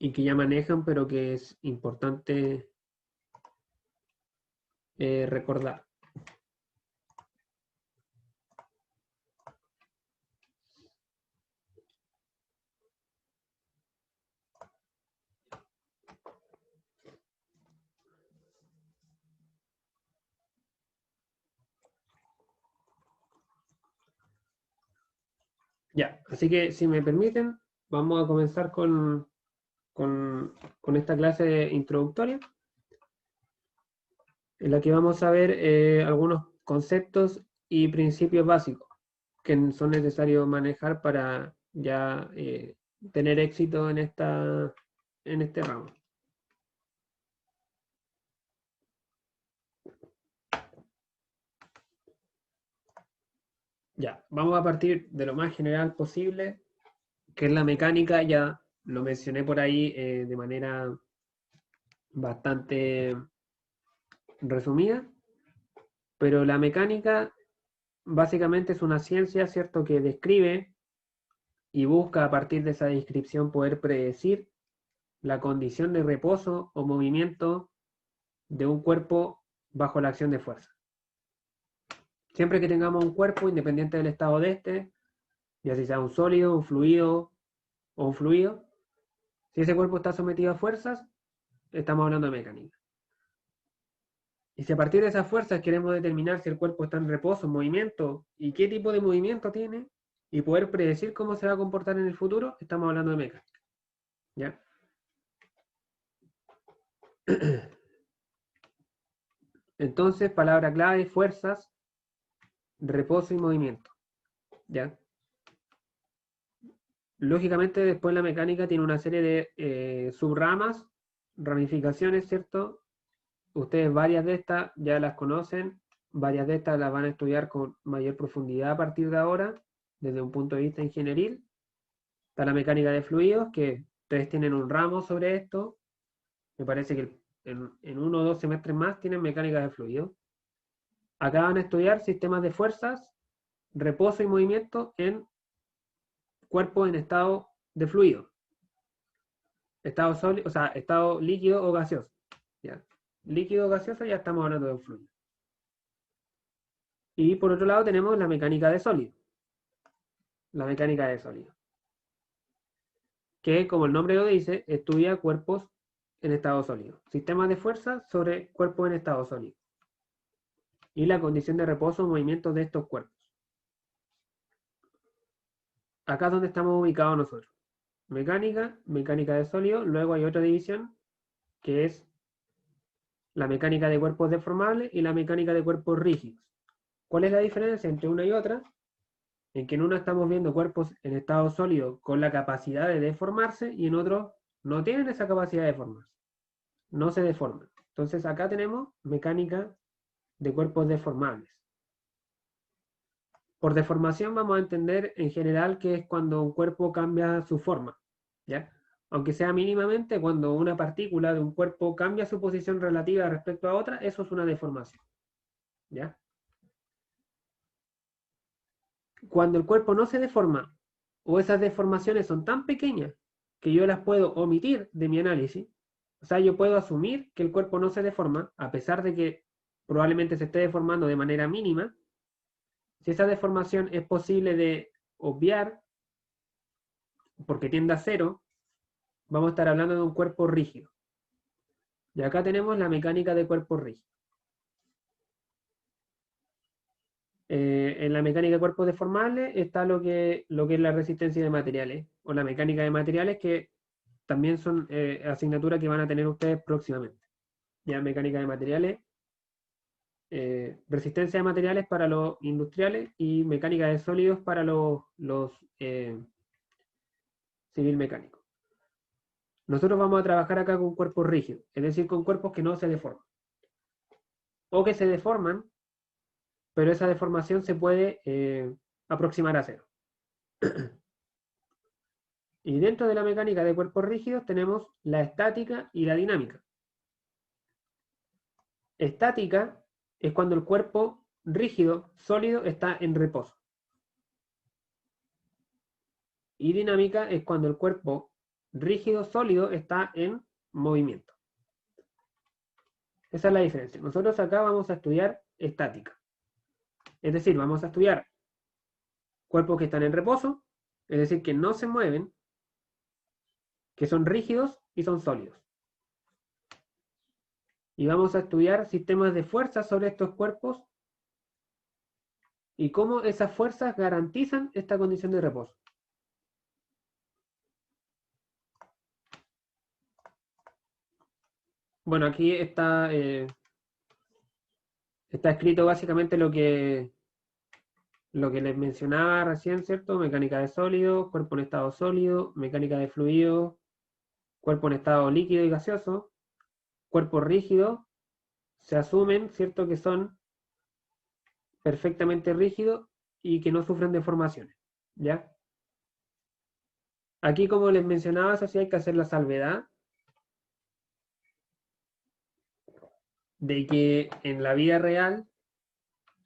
ya manejan, pero que es importante recordar. Ya, así que si me permiten, vamos a comenzar con esta clase introductoria, en la que vamos a ver algunos conceptos y principios básicos que son necesarios manejar para ya tener éxito en este ramo. Ya, vamos a partir de lo más general posible, que es la mecánica. Ya lo mencioné por ahí de manera bastante resumida, pero la mecánica básicamente es una ciencia, ¿cierto?, que describe y busca a partir de esa descripción poder predecir la condición de reposo o movimiento de un cuerpo bajo la acción de fuerza. Siempre que tengamos un cuerpo, independiente del estado de este, ya si sea un sólido, un fluido o un fluido, si ese cuerpo está sometido a fuerzas, estamos hablando de mecánica. Y si a partir de esas fuerzas queremos determinar si el cuerpo está en reposo, en movimiento, y qué tipo de movimiento tiene, y poder predecir cómo se va a comportar en el futuro, estamos hablando de mecánica. ¿Ya? Entonces, palabra clave, fuerzas, reposo y movimiento. ¿Ya? Lógicamente, después la mecánica tiene una serie de subramas, ramificaciones, ¿cierto? Ustedes varias de estas ya las conocen varias de estas las van a estudiar con mayor profundidad a partir de ahora, desde un punto de vista ingenieril. Está la mecánica de fluidos, que ustedes tienen un ramo sobre esto. Me parece que en 1 o 2 semestres más tienen mecánica de fluidos. Acá van a estudiar sistemas de fuerzas, reposo y movimiento en cuerpos en estado de fluido. Estado sólido, o sea, estado líquido o gaseoso. ¿Ya? Líquido o gaseoso, ya estamos hablando de un fluido. Y por otro lado tenemos la mecánica de sólido. La mecánica de sólido. Que, como el nombre lo dice, estudia cuerpos en estado sólido. Sistemas de fuerza sobre cuerpos en estado sólido. Y la condición de reposo o movimiento de estos cuerpos. Acá es donde estamos ubicados nosotros. Mecánica, mecánica de sólido. Luego hay otra división que es la mecánica de cuerpos deformables y la mecánica de cuerpos rígidos. ¿Cuál es la diferencia entre una y otra? En que en una estamos viendo cuerpos en estado sólido con la capacidad de deformarse y en otro no tienen esa capacidad de deformarse. No se deforman. Entonces acá tenemos mecánica de cuerpos deformables. Por deformación vamos a entender en general que es cuando un cuerpo cambia su forma, ¿ya? Aunque sea mínimamente, cuando una partícula de un cuerpo cambia su posición relativa respecto a otra, eso es una deformación, ¿ya? Cuando el cuerpo no se deforma, o esas deformaciones son tan pequeñas que yo las puedo omitir de mi análisis, o sea, yo puedo asumir que el cuerpo no se deforma, a pesar de que probablemente se esté deformando de manera mínima. Si esa deformación es posible de obviar, porque tiende a cero, vamos a estar hablando de un cuerpo rígido. Y acá tenemos la mecánica de cuerpo rígido. En la mecánica de cuerpos deformables está lo que es la resistencia de materiales, o la mecánica de materiales, que también son asignaturas que van a tener ustedes próximamente. Ya mecánica de materiales, resistencia de materiales para los industriales y mecánica de sólidos para los civil mecánicos. Nosotros vamos a trabajar acá con cuerpos rígidos, es decir, con cuerpos que no se deforman. O que se deforman, pero esa deformación se puede aproximar a cero. Y dentro de la mecánica de cuerpos rígidos tenemos la estática y la dinámica. Estática es cuando el cuerpo rígido, sólido, está en reposo. Y dinámica es cuando el cuerpo rígido, sólido, está en movimiento. Esa es la diferencia. Nosotros acá vamos a estudiar estática. Es decir, vamos a estudiar cuerpos que están en reposo, es decir, que no se mueven, que son rígidos y son sólidos. Y vamos a estudiar sistemas de fuerza sobre estos cuerpos y cómo esas fuerzas garantizan esta condición de reposo. Bueno, aquí está escrito básicamente lo que les mencionaba recién, ¿cierto? Mecánica de sólidos, cuerpo en estado sólido, mecánica de fluidos, cuerpo en estado líquido y gaseoso, cuerpo rígido, se asumen, ¿cierto?, que son perfectamente rígidos y que no sufren deformaciones, ¿ya? Aquí, como les mencionaba, eso sí hay que hacer la salvedad de que en la vida real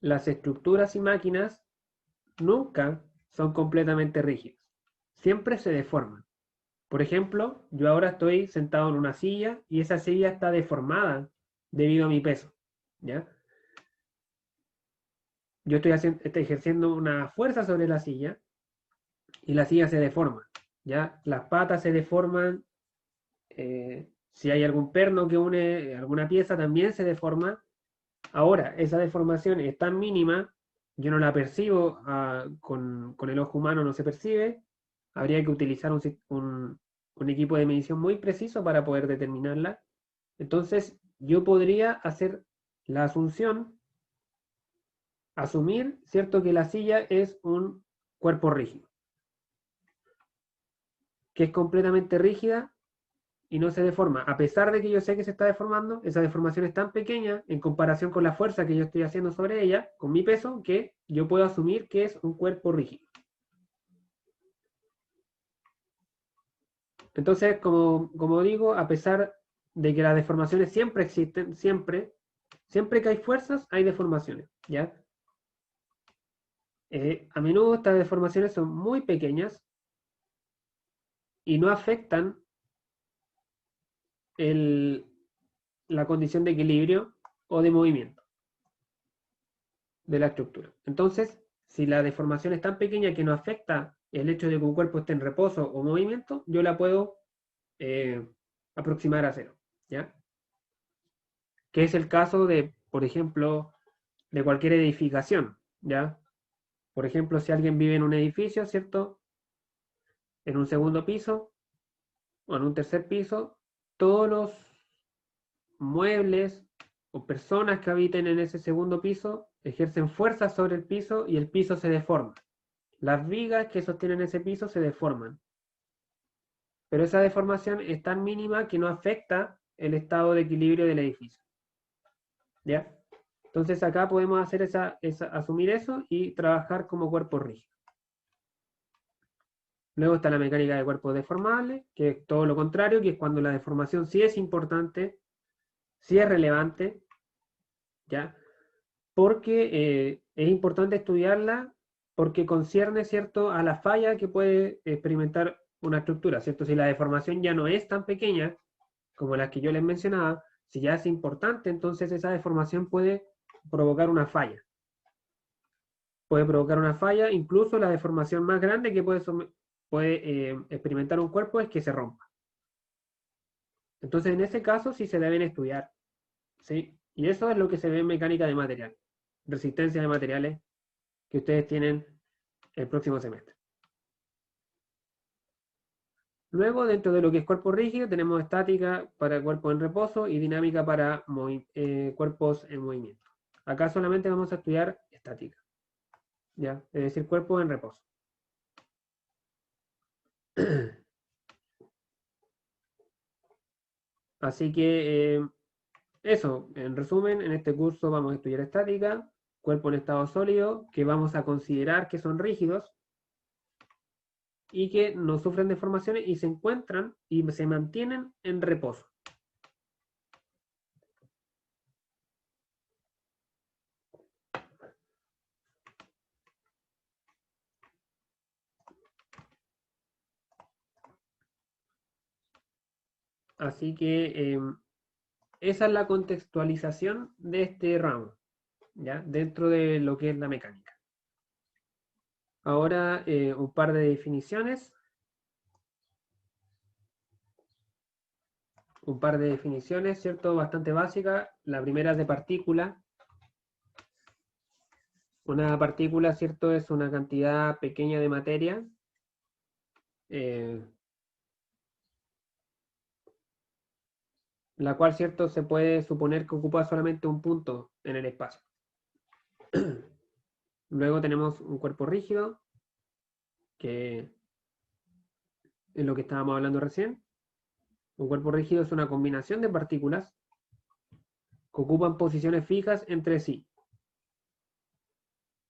las estructuras y máquinas nunca son completamente rígidas. Siempre se deforman. Por ejemplo, yo ahora estoy sentado en una silla y esa silla está deformada debido a mi peso, ¿ya? Yo estoy ejerciendo una fuerza sobre la silla y la silla se deforma, ¿ya? Las patas se deforman, si hay algún perno que une alguna pieza también se deforma. Ahora, esa deformación es tan mínima, yo no la percibo, con el ojo humano no se percibe, habría que utilizar un equipo de medición muy preciso para poder determinarla. Entonces, yo podría hacer la asunción, asumir, ¿cierto?, que la silla es un cuerpo rígido, que es completamente rígida y no se deforma. A pesar de que yo sé que se está deformando, esa deformación es tan pequeña en comparación con la fuerza que yo estoy haciendo sobre ella, con mi peso, que yo puedo asumir que es un cuerpo rígido. Entonces, como digo, a pesar de que las deformaciones siempre existen, siempre que hay fuerzas, hay deformaciones, ¿ya? A menudo estas deformaciones son muy pequeñas y no afectan la condición de equilibrio o de movimiento de la estructura. Entonces, si la deformación es tan pequeña que no afecta el hecho de que un cuerpo esté en reposo o movimiento, yo la puedo aproximar a cero, ¿ya? Que es el caso de, por ejemplo, de cualquier edificación, ¿ya? Por ejemplo, si alguien vive en un edificio, ¿cierto? En un segundo piso o en un tercer piso, todos los muebles o personas que habiten en ese segundo piso ejercen fuerza sobre el piso y el piso se deforma. Las vigas que sostienen ese piso se deforman. Pero esa deformación es tan mínima que no afecta el estado de equilibrio del edificio. ¿Ya? Entonces acá podemos hacer asumir eso y trabajar como cuerpo rígido. Luego está la mecánica de cuerpos deformables, que es todo lo contrario, que es cuando la deformación sí es importante, sí es relevante, ¿ya? Porque es importante estudiarla porque concierne, ¿cierto?, a la falla que puede experimentar una estructura, ¿cierto? Si la deformación ya no es tan pequeña como las que yo les mencionaba, si ya es importante, entonces esa deformación puede provocar una falla. Puede provocar una falla, incluso la deformación más grande que puede experimentar un cuerpo es que se rompa. Entonces, en ese caso sí se deben estudiar, ¿sí? Y eso es lo que se ve en mecánica de material, resistencia de materiales, que ustedes tienen el próximo semestre. Luego, dentro de lo que es cuerpo rígido, tenemos estática para cuerpos en reposo y dinámica para cuerpos en movimiento. Acá solamente vamos a estudiar estática, ¿ya? Es decir, cuerpos en reposo. Así que eso, en resumen, en este curso vamos a estudiar estática, cuerpo en estado sólido, que vamos a considerar que son rígidos y que no sufren deformaciones y se encuentran y se mantienen en reposo. Así que esa es la contextualización de este ramo, ¿ya? Dentro de lo que es la mecánica. Ahora un par de definiciones. Un par de definiciones, ¿cierto? Bastante básicas. La primera es de partícula. Una partícula, ¿cierto? Es una cantidad pequeña de materia. La cual, ¿cierto? Se puede suponer que ocupa solamente un punto en el espacio. Luego tenemos un cuerpo rígido, que es lo que estábamos hablando recién. Un cuerpo rígido es una combinación de partículas que ocupan posiciones fijas entre sí.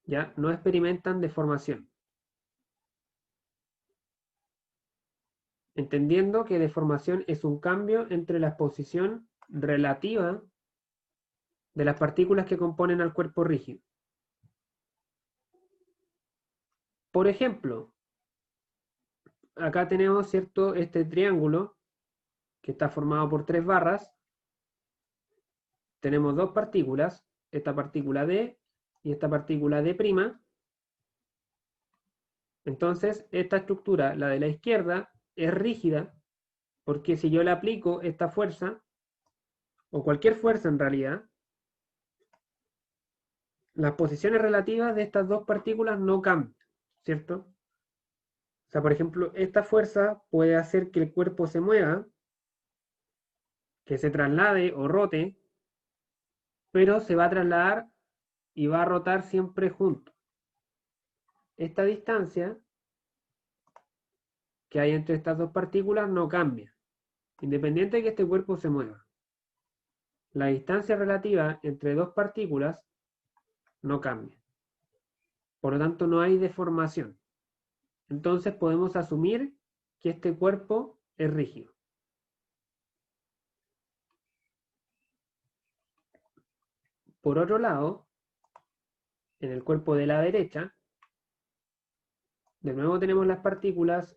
¿Ya? No experimentan deformación. Entendiendo que deformación es un cambio entre la posición relativa de las partículas que componen al cuerpo rígido. Por ejemplo, acá tenemos, ¿cierto?, este triángulo que está formado por 3 barras. Tenemos 2 partículas, esta partícula D y esta partícula D'. Entonces, esta estructura, la de la izquierda, es rígida porque si yo le aplico esta fuerza, o cualquier fuerza en realidad, las posiciones relativas de estas 2 partículas no cambian, ¿cierto? O sea, por ejemplo, esta fuerza puede hacer que el cuerpo se mueva, que se traslade o rote, pero se va a trasladar y va a rotar siempre junto. Esta distancia que hay entre estas 2 partículas no cambia. independiente de que este cuerpo se mueva, la distancia relativa entre dos partículas no cambia. Por lo tanto, no hay deformación. Entonces podemos asumir que este cuerpo es rígido. Por otro lado, en el cuerpo de la derecha, de nuevo tenemos las partículas,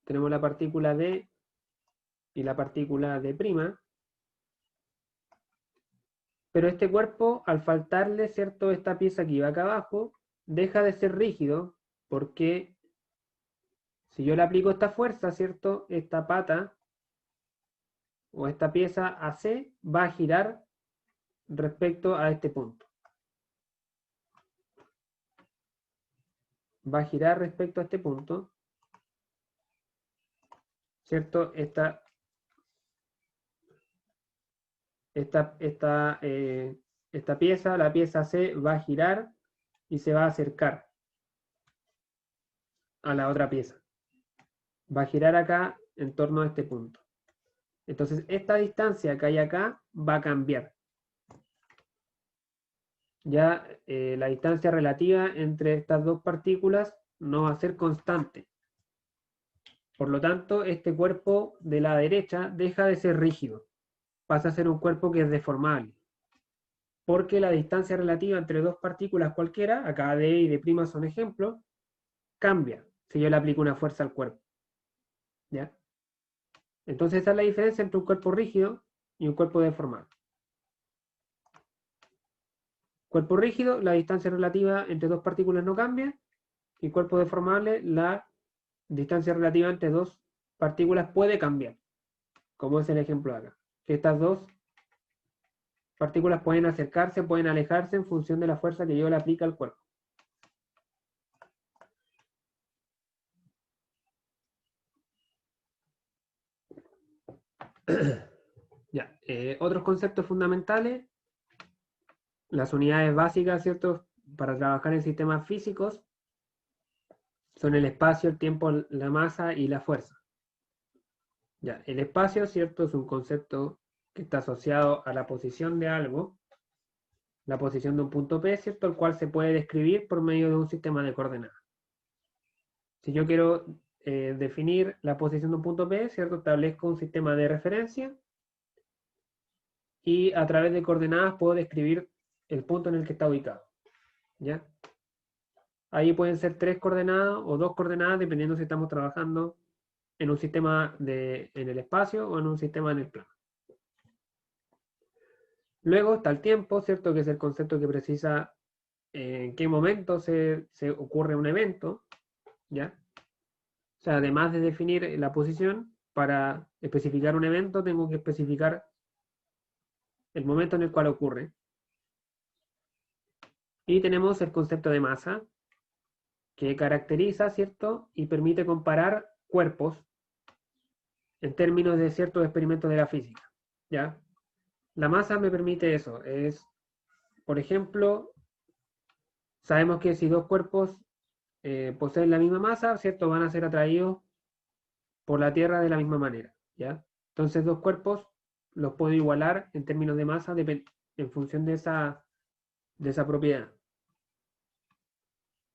tenemos la partícula D y la partícula D', pero este cuerpo, al faltarle, ¿cierto?, esta pieza que iba acá abajo, deja de ser rígido, porque si yo le aplico esta fuerza, ¿cierto?, esta pata o esta pieza AC va a girar respecto a este punto. Va a girar respecto a este punto, ¿cierto? Esta pieza, la pieza C, va a girar y se va a acercar a la otra pieza. Va a girar acá en torno a este punto. Entonces, esta distancia que hay acá va a cambiar. Ya la distancia relativa entre estas dos partículas no va a ser constante. Por lo tanto, este cuerpo de la derecha deja de ser rígido. Pasa a ser un cuerpo que es deformable. Porque la distancia relativa entre dos partículas cualquiera, acá D y D' son ejemplos, cambia si yo le aplico una fuerza al cuerpo. ¿Ya? Entonces esa es la diferencia entre un cuerpo rígido y un cuerpo deformable. Cuerpo rígido, la distancia relativa entre dos partículas no cambia, y cuerpo deformable, la distancia relativa entre dos partículas puede cambiar, como es el ejemplo de acá. Que estas dos partículas pueden acercarse, pueden alejarse en función de la fuerza que yo le aplique al cuerpo. Ya, otros conceptos fundamentales, las unidades básicas, ¿cierto?, para trabajar en sistemas físicos, son el espacio, el tiempo, la masa y la fuerza. Ya, el espacio, ¿cierto?, es un concepto que está asociado a la posición de algo, la posición de un punto P, ¿cierto?, el cual se puede describir por medio de un sistema de coordenadas. Si yo quiero definir la posición de un punto P, ¿cierto?, establezco un sistema de referencia y a través de coordenadas puedo describir el punto en el que está ubicado. ¿Ya? Ahí pueden ser 3 coordenadas o 2 coordenadas, dependiendo si estamos trabajando en un sistema en el espacio o en un sistema en el plano. Luego está el tiempo, ¿cierto?, que es el concepto que precisa en qué momento se ocurre un evento. ¿Ya? O sea, además de definir la posición, para especificar un evento tengo que especificar el momento en el cual ocurre. Y tenemos el concepto de masa, que caracteriza, ¿cierto?, y permite comparar cuerpos en términos de ciertos experimentos de la física. ¿Ya? La masa me permite eso. Es, por ejemplo, sabemos que si dos cuerpos poseen la misma masa, ¿cierto?, van a ser atraídos por la Tierra de la misma manera. ¿Ya? Entonces, dos cuerpos los puedo igualar en términos de masa en función de esa propiedad.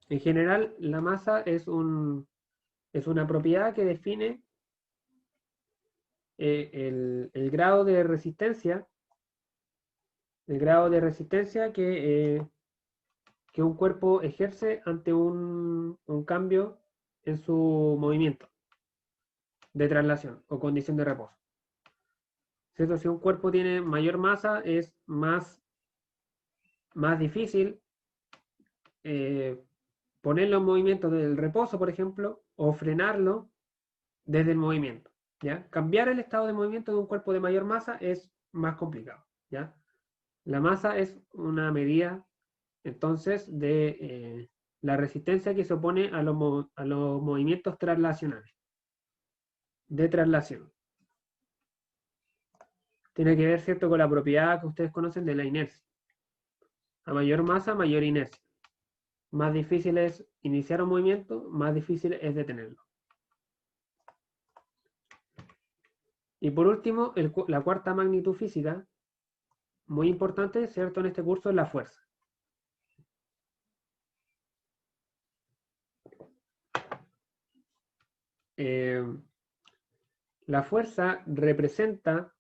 En general, la masa es una propiedad que define el grado de resistencia, que un cuerpo ejerce ante un cambio en su movimiento de traslación o condición de reposo. ¿Cierto? Si un cuerpo tiene mayor masa, es más difícil ponerlo en movimiento desde el reposo, por ejemplo, o frenarlo desde el movimiento. ¿Ya? Cambiar el estado de movimiento de un cuerpo de mayor masa es más complicado. ¿Ya? La masa es una medida, entonces, de la resistencia que se opone a los movimientos traslacionales, de traslación. Tiene que ver, ¿cierto?, con la propiedad que ustedes conocen de la inercia. A mayor masa, mayor inercia. Más difícil es iniciar un movimiento, más difícil es detenerlo. Y por último, la cuarta magnitud física, muy importante, ¿cierto? En este curso es la fuerza. La fuerza representa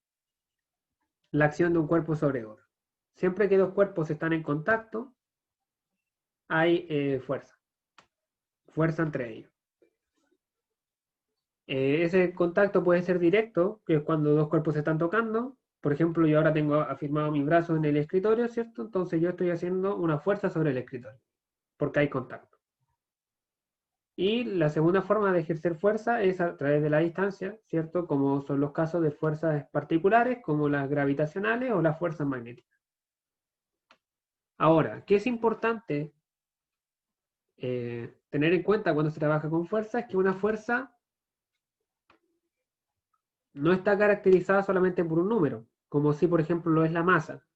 la acción de un cuerpo sobre otro. Siempre que dos cuerpos están en contacto, hay fuerza entre ellos. Ese contacto puede ser directo, que es cuando dos cuerpos se están tocando. Por ejemplo, yo ahora tengo afirmado mi brazo en el escritorio, ¿cierto? Entonces yo estoy haciendo una fuerza sobre el escritorio, porque hay contacto. Y la segunda forma de ejercer fuerza es a través de la distancia, ¿cierto? Como son los casos de fuerzas particulares, como las gravitacionales o las fuerzas magnéticas. Ahora, ¿qué es importante tener en cuenta cuando se trabaja con fuerza? Es que una fuerza no está caracterizada solamente por un número, como si, por ejemplo, lo es la masa.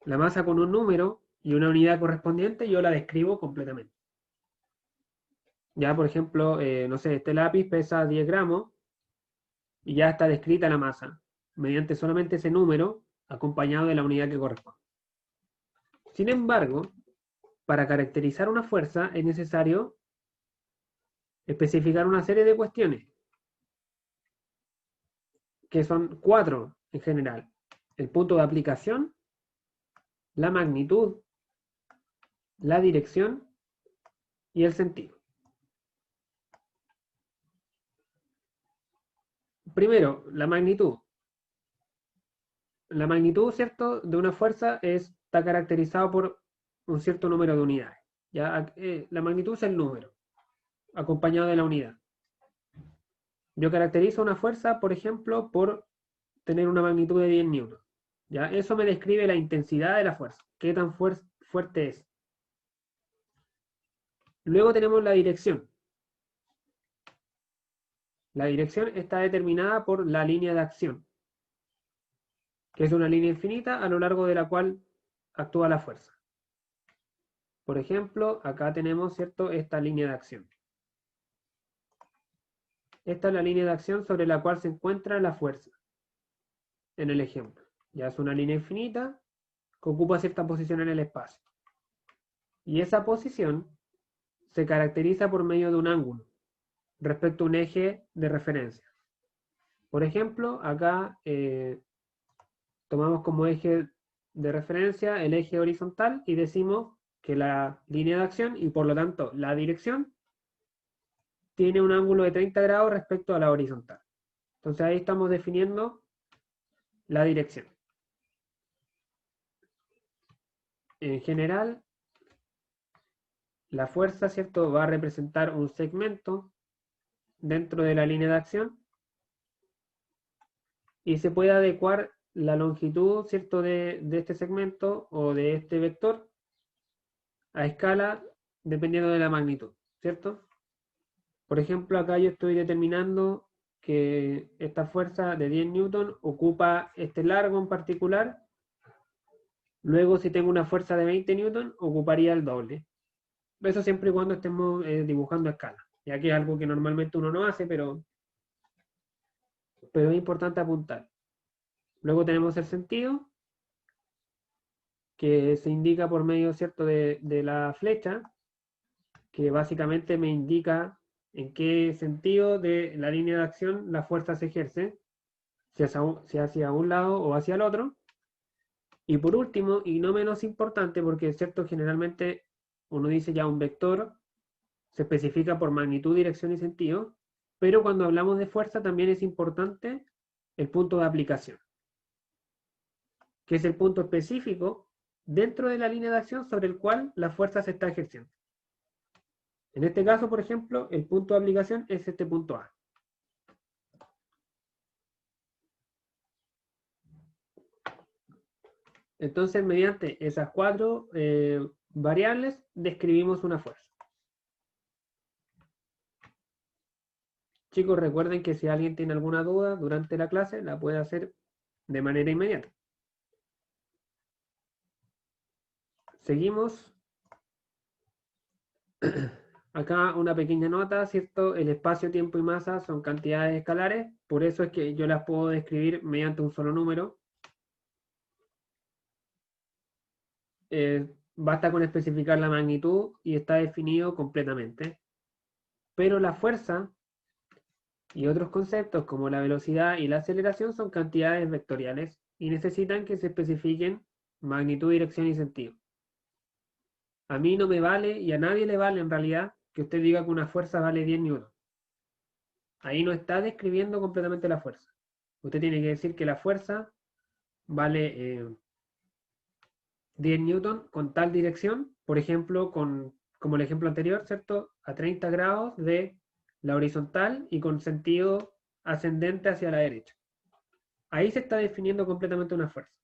La masa con un número y una unidad correspondiente yo la describo completamente. Ya, por ejemplo, no sé, este lápiz pesa 10 gramos y ya está descrita la masa, mediante solamente ese número acompañado de la unidad que corresponde. Sin embargo, para caracterizar una fuerza es necesario especificar una serie de cuestiones, que son 4 en general. El punto de aplicación, la magnitud, la dirección y el sentido. Primero, la magnitud. La magnitud, ¿cierto?, de una fuerza está caracterizado por un cierto número de unidades. ¿Ya? La magnitud es el número, acompañado de la unidad. Yo caracterizo una fuerza, por ejemplo, por tener una magnitud de 10 newtons. ¿Ya? Eso me describe la intensidad de la fuerza, qué tan fuerte es. Luego tenemos la dirección. La dirección está determinada por la línea de acción, que es una línea infinita a lo largo de la cual actúa la fuerza. Por ejemplo, acá tenemos, ¿cierto?, esta línea de acción. Esta es la línea de acción sobre la cual se encuentra la fuerza, en el ejemplo. Ya es una línea infinita que ocupa cierta posición en el espacio. Y esa posición se caracteriza por medio de un ángulo respecto a un eje de referencia. Por ejemplo, acá tomamos como eje de referencia el eje horizontal y decimos que la línea de acción y por lo tanto la dirección tiene un ángulo de 30 grados respecto a la horizontal. Entonces ahí estamos definiendo la dirección. En general, la fuerza, ¿cierto?, va a representar un segmento dentro de la línea de acción y se puede adecuar la longitud, ¿cierto?, de este segmento o de este vector a escala dependiendo de la magnitud, ¿cierto? Por ejemplo, acá yo estoy determinando que esta fuerza de 10 newton ocupa este largo en particular. Luego, si tengo una fuerza de 20 newton, ocuparía el doble. Eso siempre y cuando estemos dibujando a escala, ya que es algo que normalmente uno no hace, pero es importante apuntar. Luego tenemos el sentido, que se indica por medio, ¿cierto?, de la flecha, que básicamente me indica en qué sentido de la línea de acción la fuerza se ejerce, si hacia un lado o hacia el otro. Y por último, y no menos importante, porque es cierto, generalmente uno dice ya un vector se especifica por magnitud, dirección y sentido, pero cuando hablamos de fuerza también es importante el punto de aplicación, que es el punto específico dentro de la línea de acción sobre el cual la fuerza se está ejerciendo. En este caso, por ejemplo, el punto de aplicación es este punto A. Entonces, mediante esas 4 variables, describimos una fuerza. Chicos, recuerden que si alguien tiene alguna duda durante la clase, la puede hacer de manera inmediata. Seguimos. acá una pequeña nota, ¿cierto? El espacio, tiempo y masa son cantidades escalares, por eso es que yo las puedo describir mediante un solo número. Basta con especificar la magnitud y está definido completamente. Pero la fuerza y otros conceptos como la velocidad y la aceleración son cantidades vectoriales y necesitan que se especifiquen magnitud, dirección y sentido. A mí no me vale y a nadie le vale en realidad que usted diga que una fuerza vale 10 newtons. Ahí no está describiendo completamente la fuerza. Usted tiene que decir que la fuerza vale 10 newtons con tal dirección, por ejemplo, como el ejemplo anterior, ¿cierto? A 30 grados de la horizontal y con sentido ascendente hacia la derecha. Ahí se está definiendo completamente una fuerza.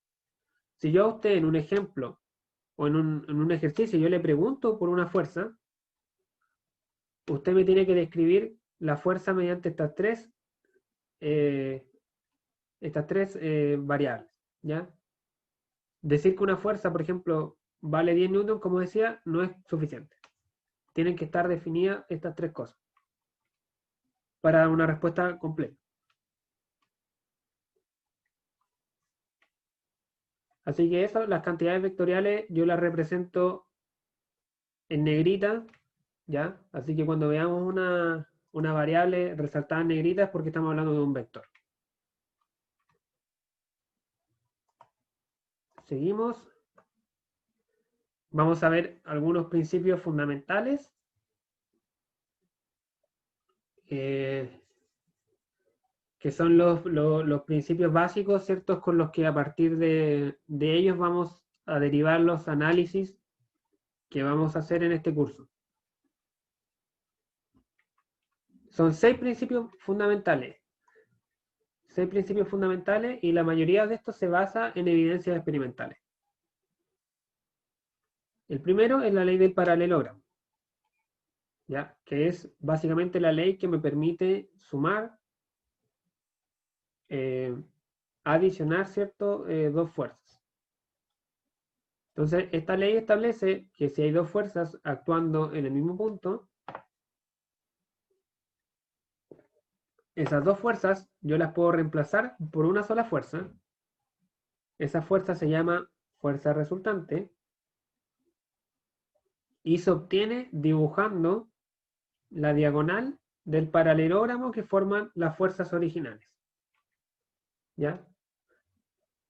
Si yo a usted en un ejemplo o en un ejercicio yo le pregunto por una fuerza, usted me tiene que describir la fuerza mediante estas tres variables, ¿ya? Decir que una fuerza, por ejemplo, vale 10 newtons, como decía, no es suficiente. Tienen que estar definidas estas tres cosas para dar una respuesta completa. Así que eso, las cantidades vectoriales, yo las represento en negrita, ¿ya? Así que cuando veamos una variable resaltada en negrita es porque estamos hablando de un vector. Seguimos. Vamos a ver algunos principios fundamentales. Que son los principios básicos, ¿ciertos? Con los que a partir de ellos vamos a derivar los análisis que vamos a hacer en este curso. Son 6 principios fundamentales. 6 principios fundamentales y la mayoría de estos se basa en evidencias experimentales. El primero es la ley del paralelogramo, ¿ya? Que es básicamente la ley que me permite sumar, adicionar, ¿cierto? Dos fuerzas. Entonces, esta ley establece que si hay dos fuerzas actuando en el mismo punto, esas dos fuerzas yo las puedo reemplazar por una sola fuerza. Esa fuerza se llama fuerza resultante y se obtiene dibujando la diagonal del paralelogramo que forman las fuerzas originales. ¿Ya?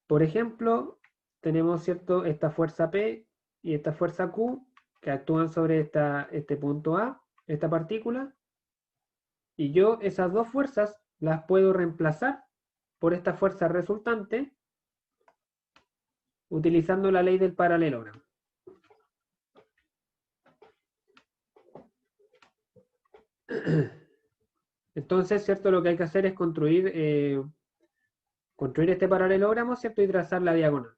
Por ejemplo, tenemos, ¿cierto?, esta fuerza P y esta fuerza Q que actúan sobre este punto A, esta partícula, y yo esas dos fuerzas las puedo reemplazar por esta fuerza resultante utilizando la ley del paralelogramo. Entonces, ¿cierto? Lo que hay que hacer es construir este paralelogramo, ¿cierto? Y trazar la diagonal.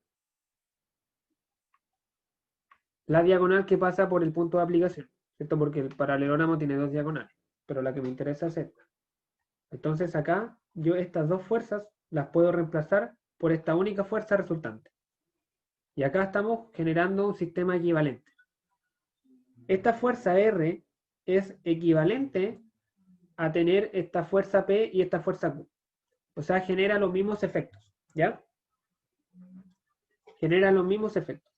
La diagonal que pasa por el punto de aplicación, ¿cierto? Porque el paralelogramo tiene dos diagonales, pero la que me interesa es esta. Entonces acá, yo estas dos fuerzas las puedo reemplazar por esta única fuerza resultante. Y acá estamos generando un sistema equivalente. Esta fuerza R es equivalente a tener esta fuerza P y esta fuerza Q. O sea, genera los mismos efectos, ¿ya? Genera los mismos efectos.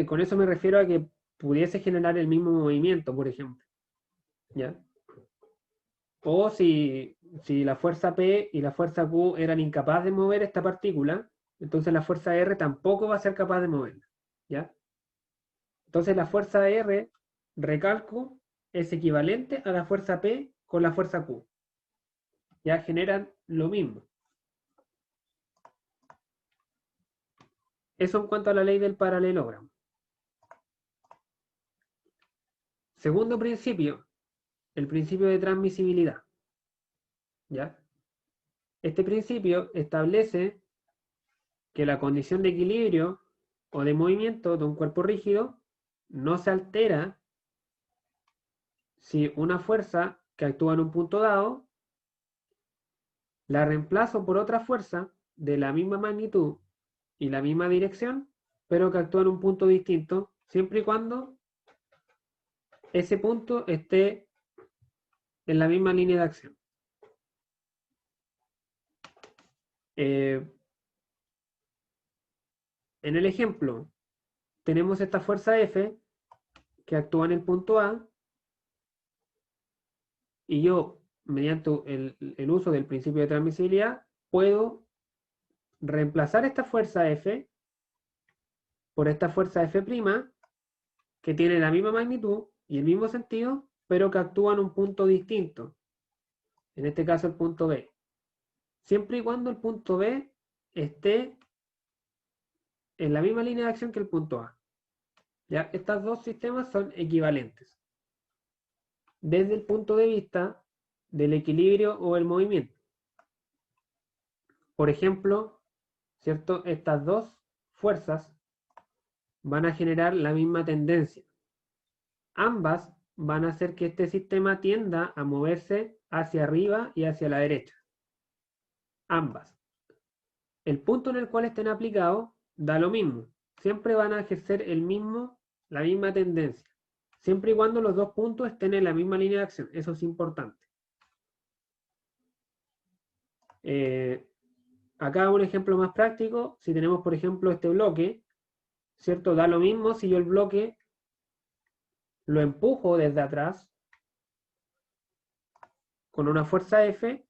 Con eso me refiero a que pudiese generar el mismo movimiento, por ejemplo, ¿ya? O si la fuerza P y la fuerza Q eran incapaces de mover esta partícula, entonces la fuerza R tampoco va a ser capaz de moverla, ¿ya? Entonces la fuerza R, recalco, es equivalente a la fuerza P con la fuerza Q. Ya generan lo mismo. Eso en cuanto a la ley del paralelogramo. Segundo principio, el principio de transmisibilidad. ¿Ya? Este principio establece que la condición de equilibrio o de movimiento de un cuerpo rígido no se altera si una fuerza que actúa en un punto dado la reemplazo por otra fuerza de la misma magnitud y la misma dirección pero que actúa en un punto distinto, siempre y cuando ese punto esté en la misma línea de acción. En el ejemplo, tenemos esta fuerza F que actúa en el punto A, y yo, mediante el uso del principio de transmisibilidad, puedo reemplazar esta fuerza F por esta fuerza F', que tiene la misma magnitud y el mismo sentido, pero que actúa en un punto distinto. En este caso, el punto B. Siempre y cuando el punto B esté en la misma línea de acción que el punto A. ¿Ya? Estos dos sistemas son equivalentes desde el punto de vista del equilibrio o el movimiento. Por ejemplo, ¿cierto? Estas dos fuerzas van a generar la misma tendencia. Ambas van a hacer que este sistema tienda a moverse hacia arriba y hacia la derecha. Ambas. El punto en el cual estén aplicados da lo mismo. Siempre van a ejercer la misma tendencia. Siempre y cuando los dos puntos estén en la misma línea de acción. Eso es importante. Acá un ejemplo más práctico. Si tenemos, por ejemplo, este bloque, ¿cierto? Da lo mismo si yo el bloque lo empujo desde atrás con una fuerza F,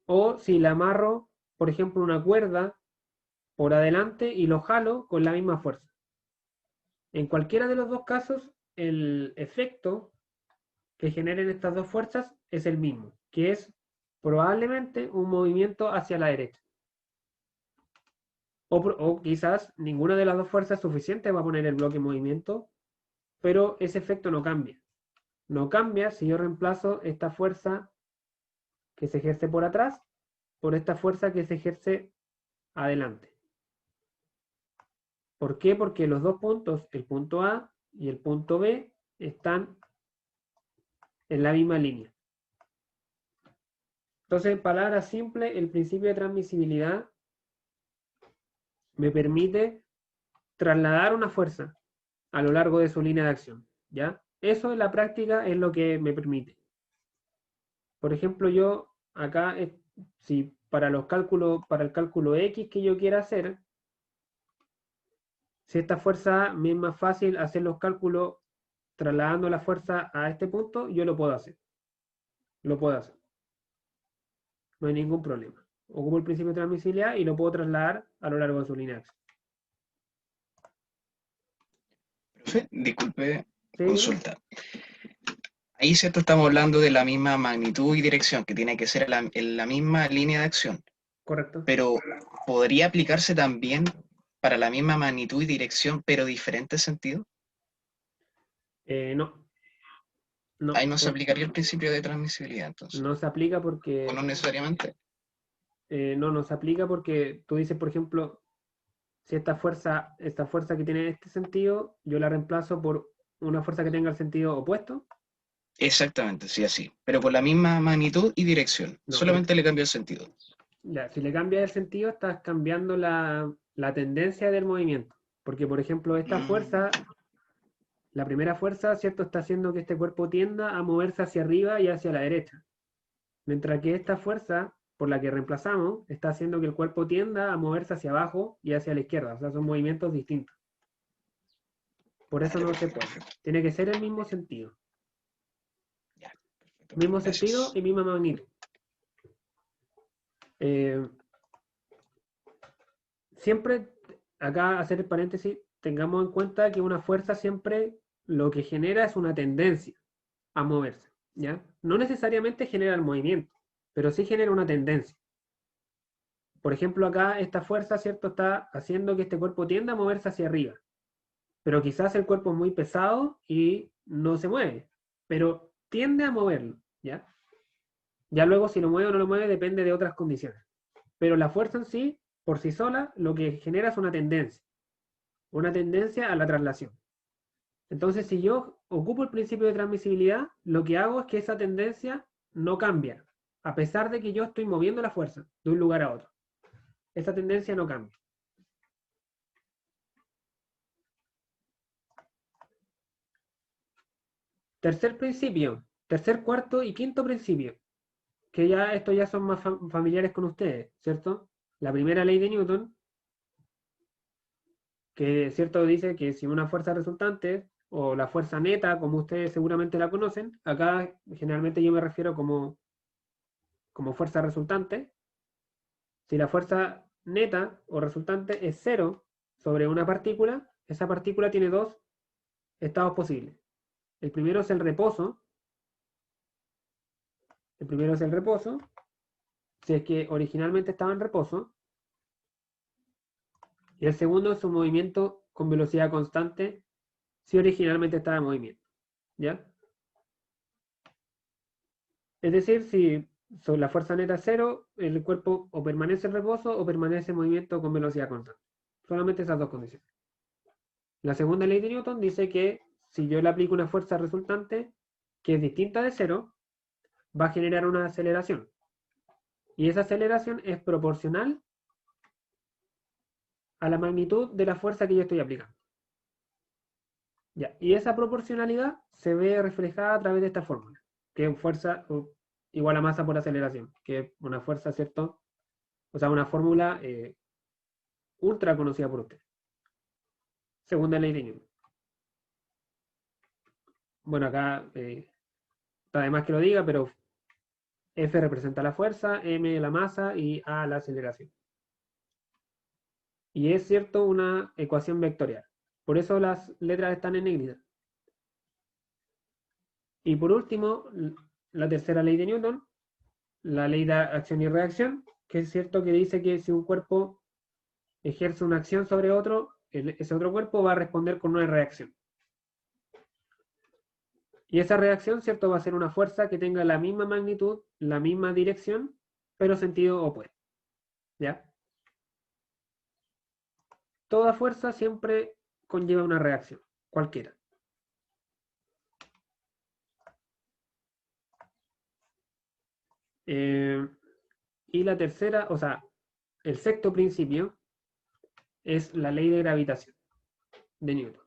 o si le amarro, por ejemplo, una cuerda por adelante y lo jalo con la misma fuerza. En cualquiera de los dos casos, el efecto que generen estas dos fuerzas es el mismo, que es probablemente un movimiento hacia la derecha. O quizás ninguna de las dos fuerzas es suficiente para poner el bloque en movimiento, pero ese efecto no cambia. No cambia si yo reemplazo esta fuerza que se ejerce por atrás por esta fuerza que se ejerce adelante. ¿Por qué? Porque los dos puntos, el punto A y el punto B, están en la misma línea. Entonces, en palabras simples, el principio de transmisibilidad me permite trasladar una fuerza a lo largo de su línea de acción, ¿ya? Eso en la práctica es lo que me permite. Por ejemplo, yo acá, si para el cálculo X que yo quiera hacer, si esta fuerza me es más fácil hacer los cálculos trasladando la fuerza a este punto, yo lo puedo hacer. Lo puedo hacer. No hay ningún problema. Ocupo el principio de transmisibilidad y lo puedo trasladar a lo largo de su línea de acción. Profe, disculpe, ¿Sí? consulta. Ahí, ¿cierto? Estamos hablando de la misma magnitud y dirección, que tiene que ser en la misma línea de acción. Correcto. Pero, ¿podría aplicarse también para la misma magnitud y dirección, pero diferente sentido? No. No, Ahí no se aplicaría el principio de transmisibilidad, entonces. no se aplica porque... ¿O no necesariamente? no se aplica porque tú dices, por ejemplo, si esta fuerza que tiene este sentido, yo la reemplazo por una fuerza que tenga el sentido opuesto. Exactamente, sí, así. Pero por la misma magnitud y dirección. No, Solamente le cambio el sentido. Ya, si le cambias el sentido, estás cambiando la tendencia del movimiento. Porque, por ejemplo, esta fuerza, la primera fuerza, ¿cierto? Está haciendo que este cuerpo tienda a moverse hacia arriba y hacia la derecha. Mientras que esta fuerza, por la que reemplazamos, está haciendo que el cuerpo tienda a moverse hacia abajo y hacia la izquierda. O sea, son movimientos distintos. Por eso no se puede. Tiene que ser el mismo sentido. Ya, perfecto. Mismo Gracias. sentido y misma magnitud. Siempre, acá hacer el paréntesis, tengamos en cuenta que una fuerza siempre lo que genera es una tendencia a moverse, ¿ya? No necesariamente genera el movimiento, pero sí genera una tendencia. Por ejemplo, acá esta fuerza, ¿cierto? Está haciendo que este cuerpo tienda a moverse hacia arriba. Pero quizás el cuerpo es muy pesado y no se mueve, pero tiende a moverlo, ¿ya? Ya luego si lo mueve o no lo mueve depende de otras condiciones. Pero la fuerza en sí, por sí sola, lo que genera es una tendencia a la traslación. Entonces, si yo ocupo el principio de transmisibilidad, lo que hago es que esa tendencia no cambia, a pesar de que yo estoy moviendo la fuerza de un lugar a otro. Esa tendencia no cambia. Tercer principio, tercer, cuarto y quinto principio, que ya estos ya son más familiares con ustedes, ¿cierto? La primera ley de Newton, que cierto dice que si una fuerza resultante o la fuerza neta, como ustedes seguramente la conocen, acá generalmente yo me refiero como fuerza resultante, si la fuerza neta o resultante es cero sobre una partícula, esa partícula tiene dos estados posibles. El primero es el reposo. El primero es el reposo. Si es que originalmente estaba en reposo. Y el segundo es su movimiento con velocidad constante si originalmente estaba en movimiento. ¿Ya? Es decir, si la fuerza neta es cero, el cuerpo o permanece en reposo o permanece en movimiento con velocidad constante. Solamente esas dos condiciones. La segunda ley de Newton dice que si yo le aplico una fuerza resultante que es distinta de cero, va a generar una aceleración. Y esa aceleración es proporcional a la magnitud de la fuerza que yo estoy aplicando. Ya. Y esa proporcionalidad se ve reflejada a través de esta fórmula, que es fuerza igual a masa por aceleración, que es una fuerza, ¿cierto? O sea, una fórmula ultra conocida por usted. Segunda ley de Newton. Bueno, acá está de más que lo diga, pero F representa la fuerza, M la masa y A la aceleración. Y es cierto una ecuación vectorial. Por eso las letras están en negrita. Y por último, la tercera ley de Newton, la ley de acción y reacción, que es cierto que dice que si un cuerpo ejerce una acción sobre otro, ese otro cuerpo va a responder con una reacción. Y esa reacción, ¿cierto? Va a ser una fuerza que tenga la misma magnitud, la misma dirección, pero sentido opuesto. ¿Ya? Toda fuerza siempre conlleva una reacción, cualquiera. Y la tercera, o sea, el sexto principio es la ley de gravitación de Newton.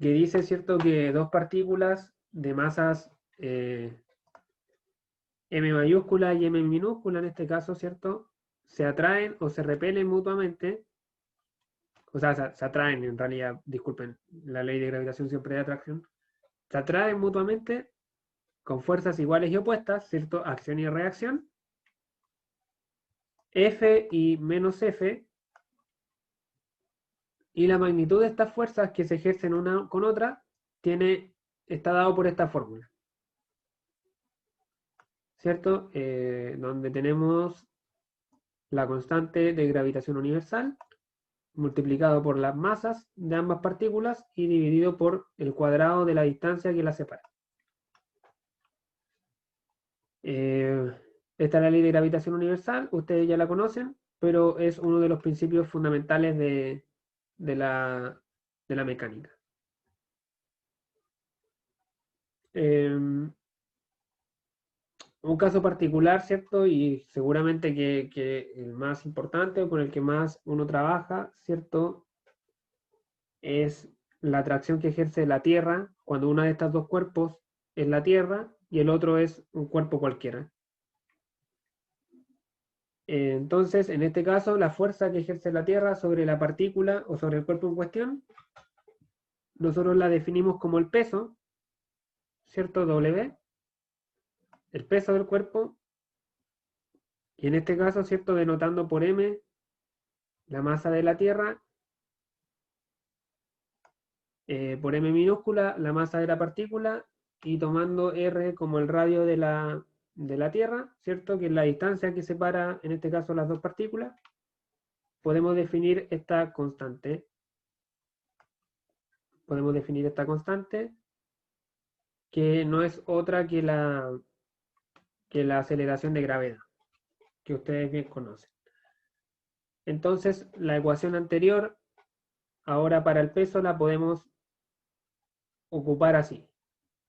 Que dice, ¿cierto?, que dos partículas de masas m mayúscula y m minúscula, en este caso, ¿cierto?, se atraen o se repelen mutuamente. O sea, se atraen en realidad, disculpen, la ley de gravitación siempre de atracción. Se atraen mutuamente con fuerzas iguales y opuestas, ¿cierto? Acción y reacción. F y menos F. Y la magnitud de estas fuerzas que se ejercen una con otra está dado por esta fórmula. ¿Cierto? Donde tenemos la constante de gravitación universal multiplicado por las masas de ambas partículas y dividido por el cuadrado de la distancia que las separa. Esta es la ley de gravitación universal, ustedes ya la conocen, pero es uno de los principios fundamentales de la mecánica. Un caso particular, ¿cierto? Y seguramente que el más importante o con el que más uno trabaja, ¿cierto? Es la atracción que ejerce la Tierra cuando uno de estos dos cuerpos es la Tierra y el otro es un cuerpo cualquiera. Entonces, en este caso, la fuerza que ejerce la Tierra sobre la partícula o sobre el cuerpo en cuestión, nosotros la definimos como el peso, ¿cierto? W, el peso del cuerpo, y en este caso, ¿cierto? Denotando por M la masa de la Tierra, por M minúscula la masa de la partícula, y tomando R como el radio de la Tierra, ¿cierto? Que es la distancia que separa, en este caso, las dos partículas, podemos definir esta constante. Podemos definir esta constante, que no es otra que la aceleración de gravedad, que ustedes bien conocen. Entonces, la ecuación anterior, ahora para el peso, la podemos ocupar así.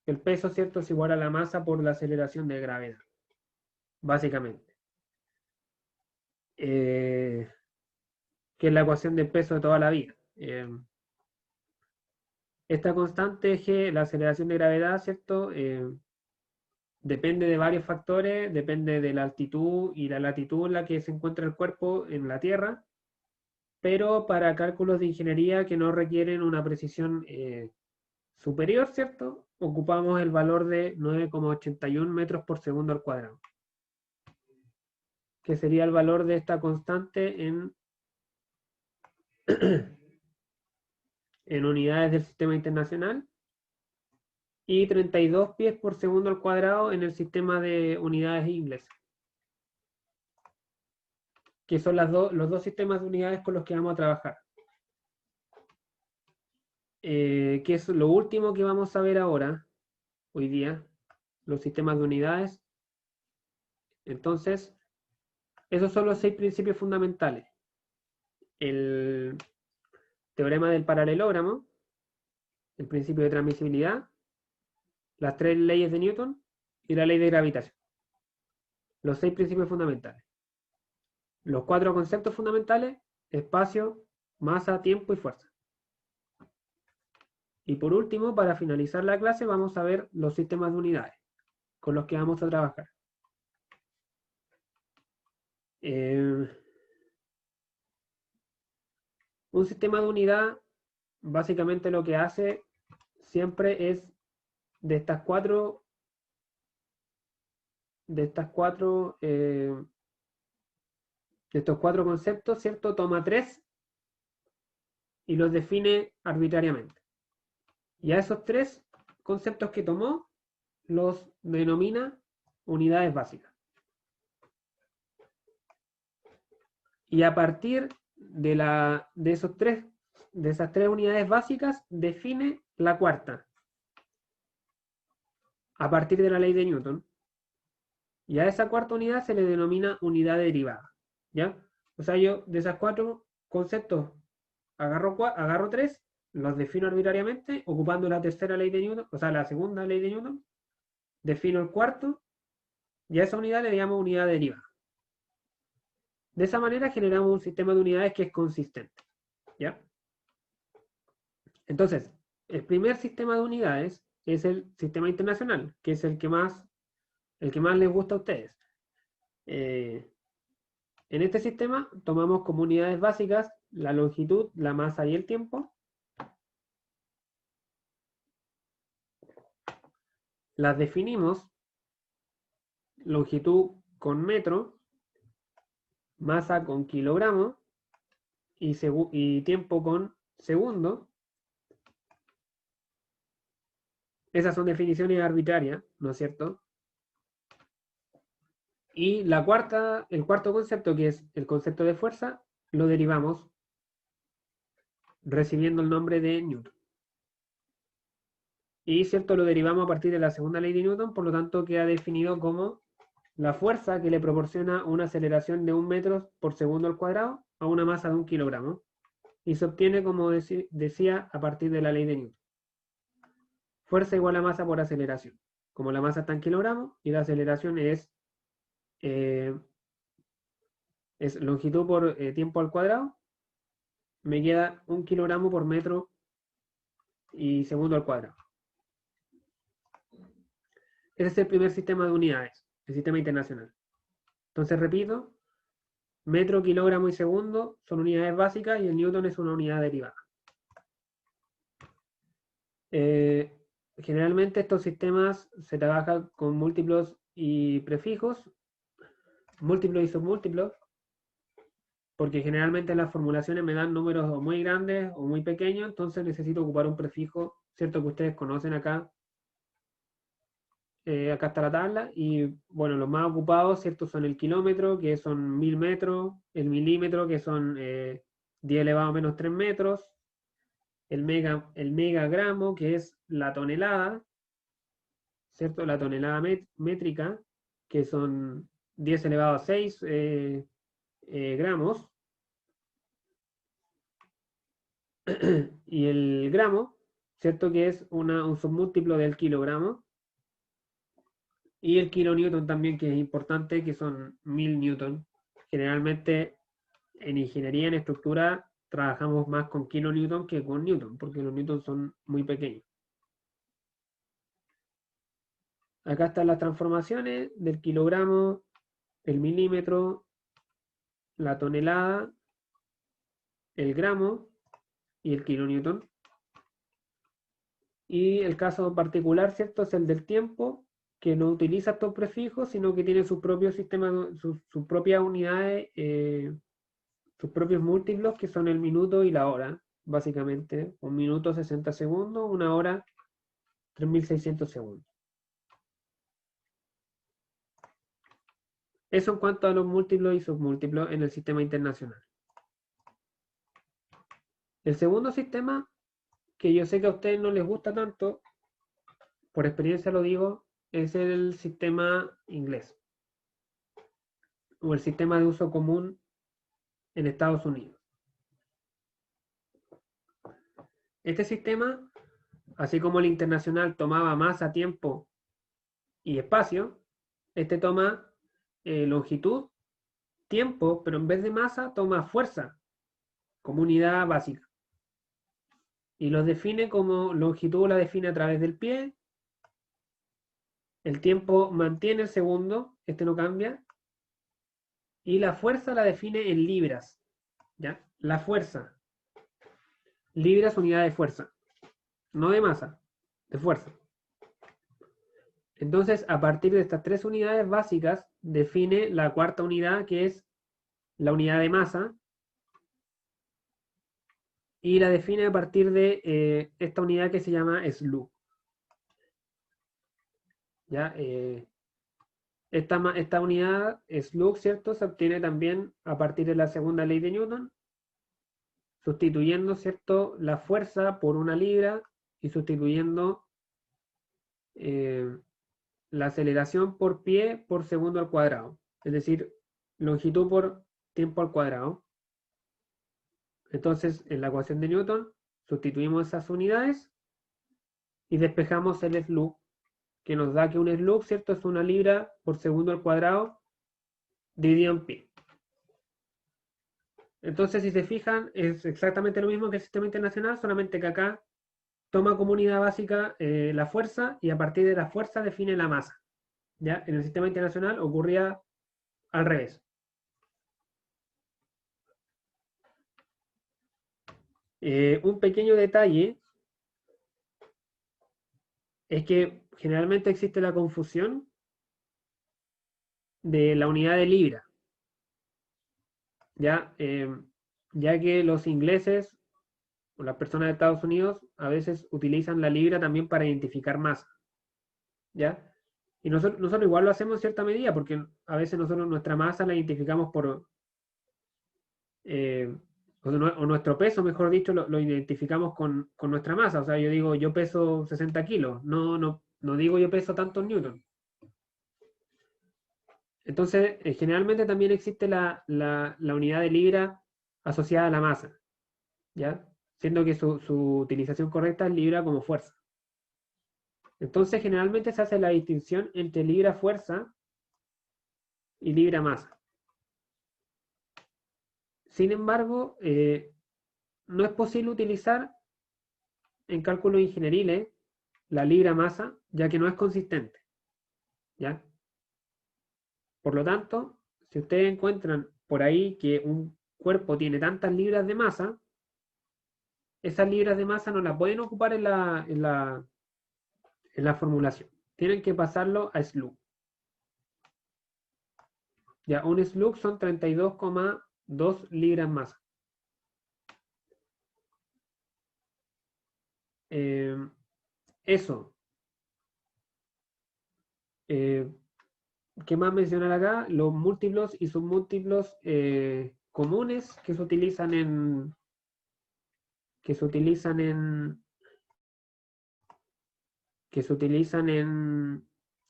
El peso, ¿cierto?, es igual a la masa por la aceleración de gravedad, básicamente. Que es la ecuación del peso de toda la vida. Esta constante G, la aceleración de gravedad, ¿cierto? Depende de varios factores, depende de la altitud y la latitud en la que se encuentra el cuerpo en la Tierra, pero para cálculos de ingeniería que no requieren una precisión superior, ¿cierto? Ocupamos el valor de 9,81 metros por segundo al cuadrado, que sería el valor de esta constante en unidades del sistema internacional, y 32 pies por segundo al cuadrado en el sistema de unidades inglesas, que son los dos sistemas de unidades con los que vamos a trabajar. Que es lo último que vamos a ver ahora, hoy día, los sistemas de unidades. Entonces, esos son los 6 principios fundamentales. El teorema del paralelogramo, el principio de transmisibilidad, las 3 leyes de Newton y la ley de gravitación. Los 6 principios fundamentales. Los 4 conceptos fundamentales: espacio, masa, tiempo y fuerza. Y por último, para finalizar la clase, vamos a ver los sistemas de unidades con los que vamos a trabajar. Un sistema de unidad, básicamente lo que hace siempre es de estos cuatro conceptos, ¿cierto? Toma 3 y los define arbitrariamente. Y a esos 3 conceptos que tomó los denomina unidades básicas. Y a partir de esas 3 unidades básicas define la cuarta, a partir de la ley de Newton. Y a esa cuarta unidad se le denomina unidad derivada, ¿ya? O sea, yo de esos 4 conceptos agarro 3, los defino arbitrariamente, ocupando la tercera ley de Newton, o sea, la segunda ley de Newton, defino el cuarto, y a esa unidad le llamo unidad derivada. De esa manera generamos un sistema de unidades que es consistente, ¿ya? Entonces, el primer sistema de unidades es el sistema internacional, que es el que más les gusta a ustedes. En este sistema tomamos como unidades básicas la longitud, la masa y el tiempo. Las definimos: longitud con metro, masa con kilogramo y tiempo con segundo. Esas son definiciones arbitrarias, ¿no es cierto? Y el cuarto concepto, que es el concepto de fuerza, lo derivamos recibiendo el nombre de Newton. Y, ¿cierto?, lo derivamos a partir de la segunda ley de Newton, por lo tanto queda definido como la fuerza que le proporciona una aceleración de 1 metro por segundo al cuadrado a una masa de 1 kilogramo. Y se obtiene, como decía, a partir de la ley de Newton. Fuerza igual a masa por aceleración. Como la masa está en kilogramos y la aceleración es longitud por tiempo al cuadrado, me queda 1 kilogramo por metro y segundo al cuadrado. Ese es el primer sistema de unidades, el sistema internacional. Entonces repito: metro, kilogramo y segundo son unidades básicas y el Newton es una unidad derivada. Generalmente estos sistemas se trabajan con múltiplos y prefijos, múltiplos y submúltiplos, porque generalmente las formulaciones me dan números o muy grandes o muy pequeños, entonces necesito ocupar un prefijo, ¿cierto?, que ustedes conocen acá. Acá está la tabla, y bueno, los más ocupados, ¿cierto?, son el kilómetro, que son 1000 metros, el milímetro, que son 10 elevado a menos 3 metros, el megagramo, que es la tonelada, ¿cierto?, la tonelada métrica, que son 10 elevado a 6 gramos, y el gramo, ¿cierto?, que es un submúltiplo del kilogramo, y el kilonewton también, que es importante, que son 1000 newton. Generalmente en ingeniería, en estructura, trabajamos más con kilonewton que con newton, porque los newtons son muy pequeños. Acá están las transformaciones del kilogramo, el milímetro, la tonelada, el gramo y el kilonewton. Y el caso particular, ¿cierto? Es el del tiempo, que no utiliza estos prefijos, sino que tiene su propio sistema, sus propias unidades, sus propios múltiplos, que son el minuto y la hora, básicamente. 1 minuto 60 segundos, 1 hora 3600 segundos. Eso en cuanto a los múltiplos y submúltiplos en el sistema internacional. El segundo sistema, que yo sé que a ustedes no les gusta tanto, por experiencia lo digo, es el sistema inglés, o el sistema de uso común en Estados Unidos. Este sistema, así como el internacional tomaba masa, tiempo y espacio, este toma longitud, tiempo, pero en vez de masa toma fuerza como unidad básica. Y los define como longitud la define a través del pie, el tiempo mantiene el segundo, este no cambia, y la fuerza la define en libras, ¿ya? La fuerza. Libras, unidad de fuerza. No de masa, de fuerza. Entonces, a partir de estas 3 unidades básicas, define la cuarta unidad, que es la unidad de masa, y la define a partir de esta unidad que se llama SLU. ¿Ya? Esta unidad SLU, ¿cierto? Se obtiene también a partir de la segunda ley de Newton, sustituyendo, ¿cierto?, la fuerza por 1 libra y sustituyendo la aceleración por pie por segundo al cuadrado, es decir, longitud por tiempo al cuadrado. Entonces, en la ecuación de Newton, sustituimos esas unidades y despejamos el SLU, que nos da que un SLU, ¿cierto?, es 1 libra por segundo al cuadrado dividido en pi. Entonces, si se fijan, es exactamente lo mismo que el sistema internacional, solamente que acá toma como unidad básica la fuerza y a partir de la fuerza define la masa. ¿Ya? En el sistema internacional ocurría al revés. Un pequeño detalle es que generalmente existe la confusión de la unidad de libra, ya que los ingleses o las personas de Estados Unidos a veces utilizan la libra también para identificar masa, ¿ya? Y nosotros igual lo hacemos en cierta medida, porque a veces nosotros nuestra masa la identificamos por o nuestro peso, mejor dicho, lo identificamos con nuestra masa. O sea, yo digo, yo peso 60 kilos, no digo yo peso tantos newton. Entonces, generalmente también existe la unidad de libra asociada a la masa, ¿ya? Siendo que su utilización correcta es libra como fuerza. Entonces, generalmente se hace la distinción entre libra fuerza y libra masa. Sin embargo, no es posible utilizar en cálculos ingenieriles la libra masa, ya que no es consistente, ¿ya? Por lo tanto, si ustedes encuentran por ahí que un cuerpo tiene tantas libras de masa, esas libras de masa no las pueden ocupar en la formulación. Tienen que pasarlo a SLU. Ya, un SLU son 32,2 libras masa. Eso. ¿Qué más mencionar acá? Los múltiplos y submúltiplos comunes que se utilizan en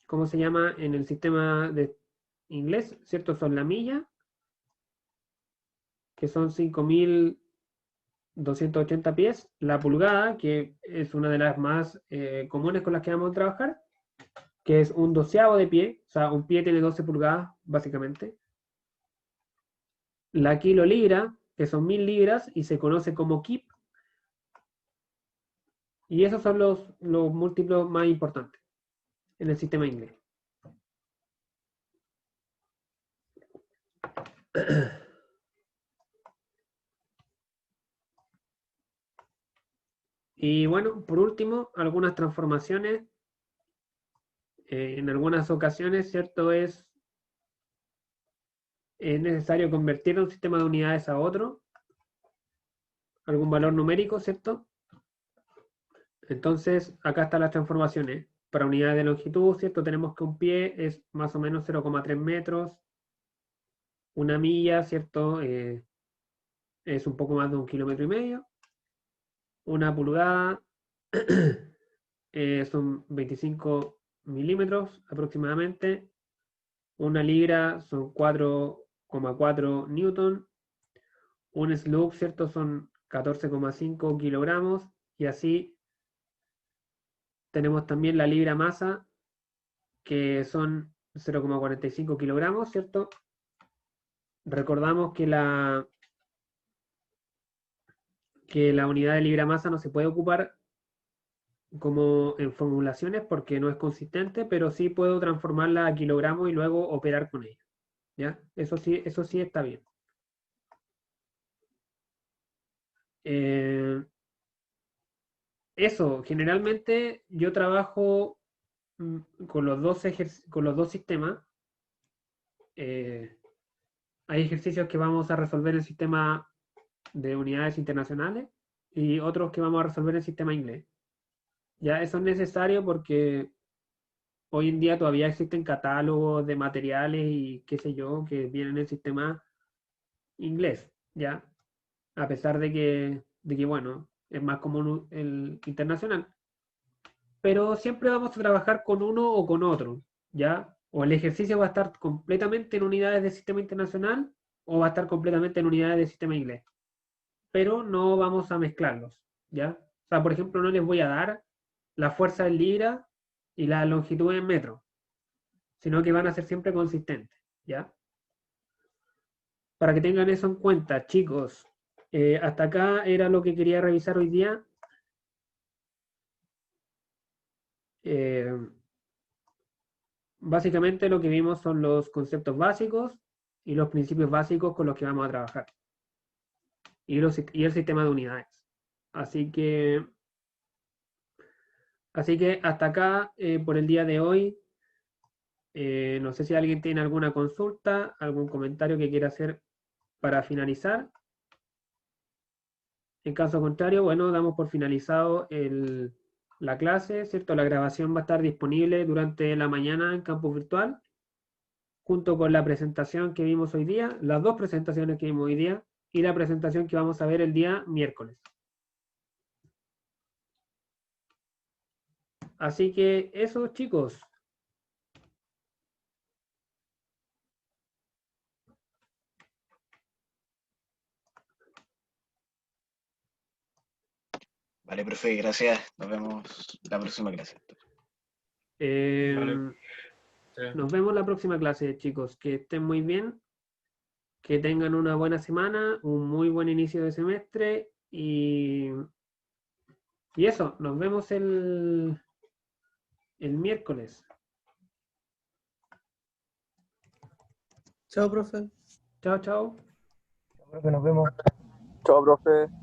¿cómo se llama? En el sistema de inglés, ¿cierto? Son la milla, que son 5.280 pies, la pulgada, que es una de las más comunes con las que vamos a trabajar, que es 1/12 de pie, o sea, un pie tiene 12 pulgadas, básicamente. La kilolibra, que son 1000 libras y se conoce como KIP. Y esos son los múltiplos más importantes en el sistema inglés. Y bueno, por último, algunas transformaciones. En algunas ocasiones, ¿cierto? Es necesario convertir un sistema de unidades a otro, algún valor numérico, ¿cierto? Entonces, acá están las transformaciones. Para unidades de longitud, ¿cierto? Tenemos que un pie es más o menos 0,3 metros. Una milla, ¿cierto? Es un poco más de 1,5 km. Una pulgada son 25 milímetros aproximadamente. Una libra son 4,4 newton. Un slug, ¿cierto? Son 14,5 kilogramos. Y así tenemos también la libra masa, que son 0,45 kilogramos, ¿cierto? Recordamos que la unidad de libra masa no se puede ocupar como en formulaciones porque no es consistente, pero sí puedo transformarla a kilogramos y luego operar con ella. ¿Ya? Eso sí está bien. Eso, generalmente yo trabajo con los dos sistemas. Hay ejercicios que vamos a resolver en el sistema de unidades internacionales y otros que vamos a resolver en el sistema inglés. Ya eso es necesario porque hoy en día todavía existen catálogos de materiales y qué sé yo que vienen en el sistema inglés, ¿ya? A pesar de que bueno, es más común el internacional. Pero siempre vamos a trabajar con uno o con otro, ¿ya? O el ejercicio va a estar completamente en unidades del sistema internacional o va a estar completamente en unidades del sistema inglés. Pero no vamos a mezclarlos, ¿ya? O sea, por ejemplo, no les voy a dar la fuerza en libra y la longitud en metro, sino que van a ser siempre consistentes, ¿ya? Para que tengan eso en cuenta, chicos. Hasta acá era lo que quería revisar hoy día. Básicamente lo que vimos son los conceptos básicos y los principios básicos con los que vamos a trabajar. Y el sistema de unidades. Así que hasta acá por el día de hoy. No sé si alguien tiene alguna consulta, algún comentario que quiera hacer para finalizar. En caso contrario, bueno, damos por finalizado la clase, ¿cierto? La grabación va a estar disponible durante la mañana en campus virtual, junto con la presentación que vimos hoy día, las dos presentaciones que vimos hoy día, y la presentación que vamos a ver el día miércoles. Así que eso, chicos. Vale, profe, gracias. Nos vemos la próxima clase. Vale. Sí. Nos vemos la próxima clase, chicos. Que estén muy bien. Que tengan una buena semana, un muy buen inicio de semestre y eso, nos vemos el miércoles. Chao, profe. Chao, chao. Profe, nos vemos. Chao, profe.